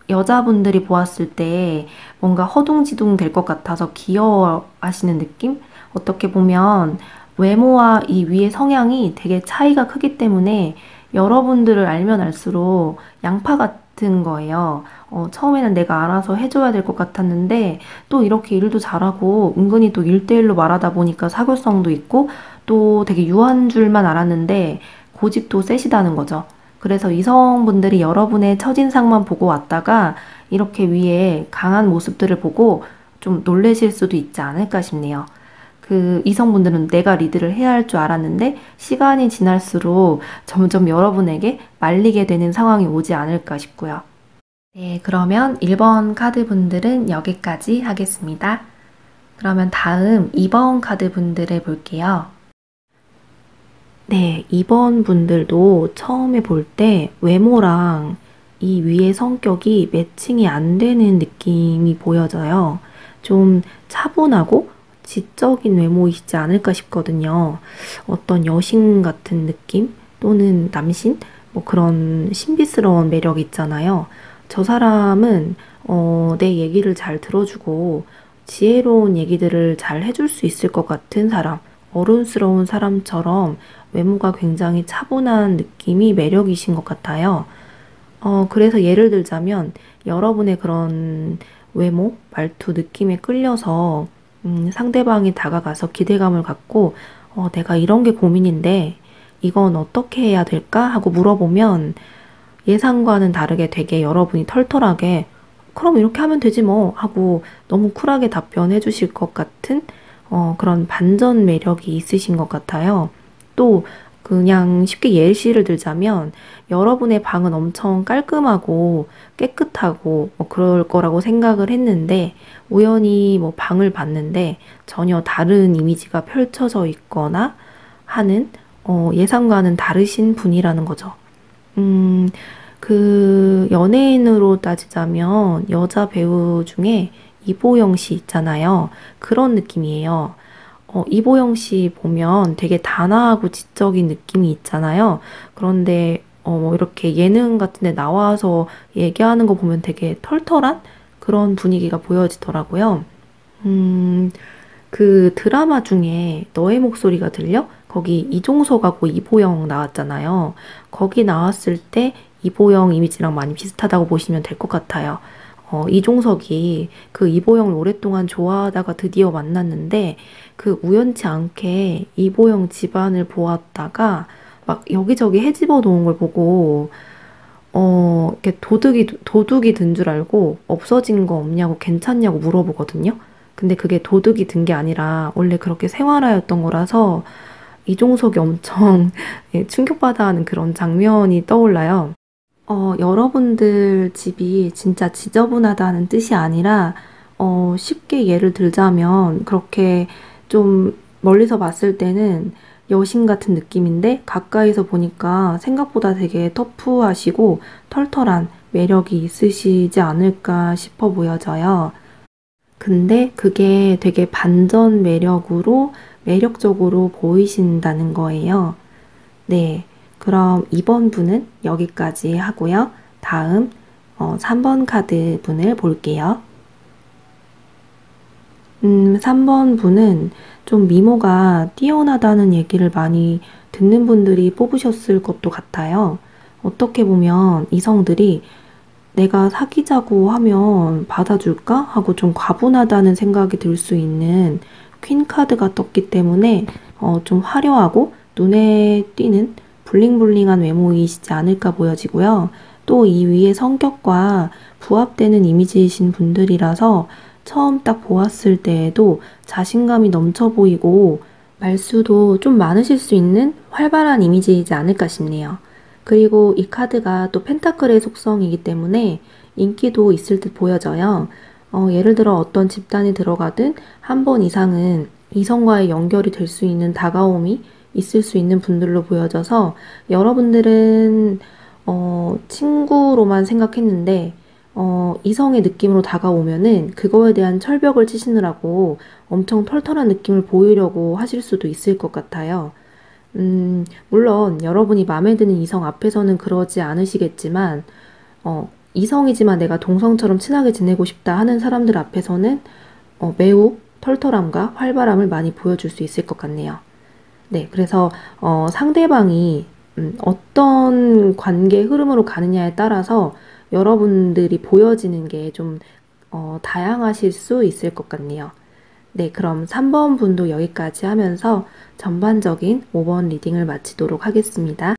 여자분들이 보았을 때 뭔가 허둥지둥 될 것 같아서 귀여워하시는 느낌? 어떻게 보면 외모와 이 위의 성향이 되게 차이가 크기 때문에 여러분들을 알면 알수록 양파 같은 거예요. 처음에는 내가 알아서 해줘야 될 것 같았는데 또 이렇게 일도 잘하고 은근히 또 1대1로 말하다 보니까 사교성도 있고 또 되게 유한 줄만 알았는데 고집도 세시다는 거죠. 그래서 이성분들이 여러분의 첫인상만 보고 왔다가 이렇게 위에 강한 모습들을 보고 좀 놀라실 수도 있지 않을까 싶네요. 그 이성분들은 내가 리드를 해야 할 줄 알았는데 시간이 지날수록 점점 여러분에게 말리게 되는 상황이 오지 않을까 싶고요. 네, 그러면 1번 카드 분들은 여기까지 하겠습니다. 그러면 다음 2번 카드 분들을 볼게요. 네, 2번 분들도 처음에 볼 때 외모랑 이 위의 성격이 매칭이 안 되는 느낌이 보여져요. 좀 차분하고 지적인 외모이시지 않을까 싶거든요. 어떤 여신 같은 느낌 또는 남신 뭐 그런 신비스러운 매력 있잖아요. 저 사람은 내 얘기를 잘 들어주고 지혜로운 얘기들을 잘 해줄 수 있을 것 같은 사람, 어른스러운 사람처럼 외모가 굉장히 차분한 느낌이 매력이신 것 같아요. 그래서 예를 들자면 여러분의 그런 외모, 말투, 느낌에 끌려서 상대방이 다가가서 기대감을 갖고 내가 이런 게 고민인데 이건 어떻게 해야 될까? 하고 물어보면 예상과는 다르게 되게 여러분이 털털하게 그럼 이렇게 하면 되지 뭐 하고 너무 쿨하게 답변해 주실 것 같은 그런 반전 매력이 있으신 것 같아요. 또 그냥 쉽게 예시를 들자면 여러분의 방은 엄청 깔끔하고 깨끗하고 뭐 그럴 거라고 생각을 했는데 우연히 뭐 방을 봤는데 전혀 다른 이미지가 펼쳐져 있거나 하는 예상과는 다르신 분이라는 거죠. 그 연예인으로 따지자면 여자 배우 중에 이보영 씨 있잖아요. 그런 느낌이에요. 이보영 씨 보면 되게 단아하고 지적인 느낌이 있잖아요. 그런데 뭐 이렇게 예능 같은 데 나와서 얘기하는 거 보면 되게 털털한 그런 분위기가 보여지더라고요. 그 드라마 중에 너의 목소리가 들려? 거기 이종석하고 이보영 나왔잖아요. 거기 나왔을 때 이보영 이미지랑 많이 비슷하다고 보시면 될 것 같아요. 이종석이 그 이보영을 오랫동안 좋아하다가 드디어 만났는데 그 우연치 않게 이보영 집안을 보았다가 막 여기저기 헤집어 놓은 걸 보고 이렇게 도둑이 든 줄 알고 없어진 거 없냐고 괜찮냐고 물어보거든요. 근데 그게 도둑이 든 게 아니라 원래 그렇게 생활하였던 거라서 이종석이 엄청 예, 충격받아 하는 그런 장면이 떠올라요. 여러분들 집이 진짜 지저분하다는 뜻이 아니라, 쉽게 예를 들자면, 그렇게 좀 멀리서 봤을 때는 여신 같은 느낌인데, 가까이서 보니까 생각보다 되게 터프하시고 털털한 매력이 있으시지 않을까 싶어 보여져요. 근데 그게 되게 반전 매력으로 매력적으로 보이신다는 거예요. 네. 그럼 2번 분은 여기까지 하고요. 다음 3번 카드 분을 볼게요. 3번 분은 좀 미모가 뛰어나다는 얘기를 많이 듣는 분들이 뽑으셨을 것도 같아요. 어떻게 보면 이성들이 내가 사귀자고 하면 받아줄까? 하고 좀 과분하다는 생각이 들 수 있는 퀸 카드가 떴기 때문에 좀 화려하고 눈에 띄는 블링블링한 외모이시지 않을까 보여지고요. 또 이 위의 성격과 부합되는 이미지이신 분들이라서 처음 딱 보았을 때에도 자신감이 넘쳐 보이고 말수도 좀 많으실 수 있는 활발한 이미지이지 않을까 싶네요. 그리고 이 카드가 또 펜타클의 속성이기 때문에 인기도 있을 듯 보여져요. 예를 들어 어떤 집단에 들어가든 한 번 이상은 이성과의 연결이 될 수 있는 다가옴이 있을 수 있는 분들로 보여져서 여러분들은 친구로만 생각했는데 이성의 느낌으로 다가오면은 그거에 대한 철벽을 치시느라고 엄청 털털한 느낌을 보이려고 하실 수도 있을 것 같아요. 물론 여러분이 마음에 드는 이성 앞에서는 그러지 않으시겠지만, 이성이지만 내가 동성처럼 친하게 지내고 싶다 하는 사람들 앞에서는 매우 털털함과 활발함을 많이 보여줄 수 있을 것 같네요. 네, 그래서 상대방이 어떤 관계 흐름으로 가느냐에 따라서 여러분들이 보여지는 게 좀 다양하실 수 있을 것 같네요. 네, 그럼 3번 분도 여기까지 하면서 전반적인 5번 리딩을 마치도록 하겠습니다.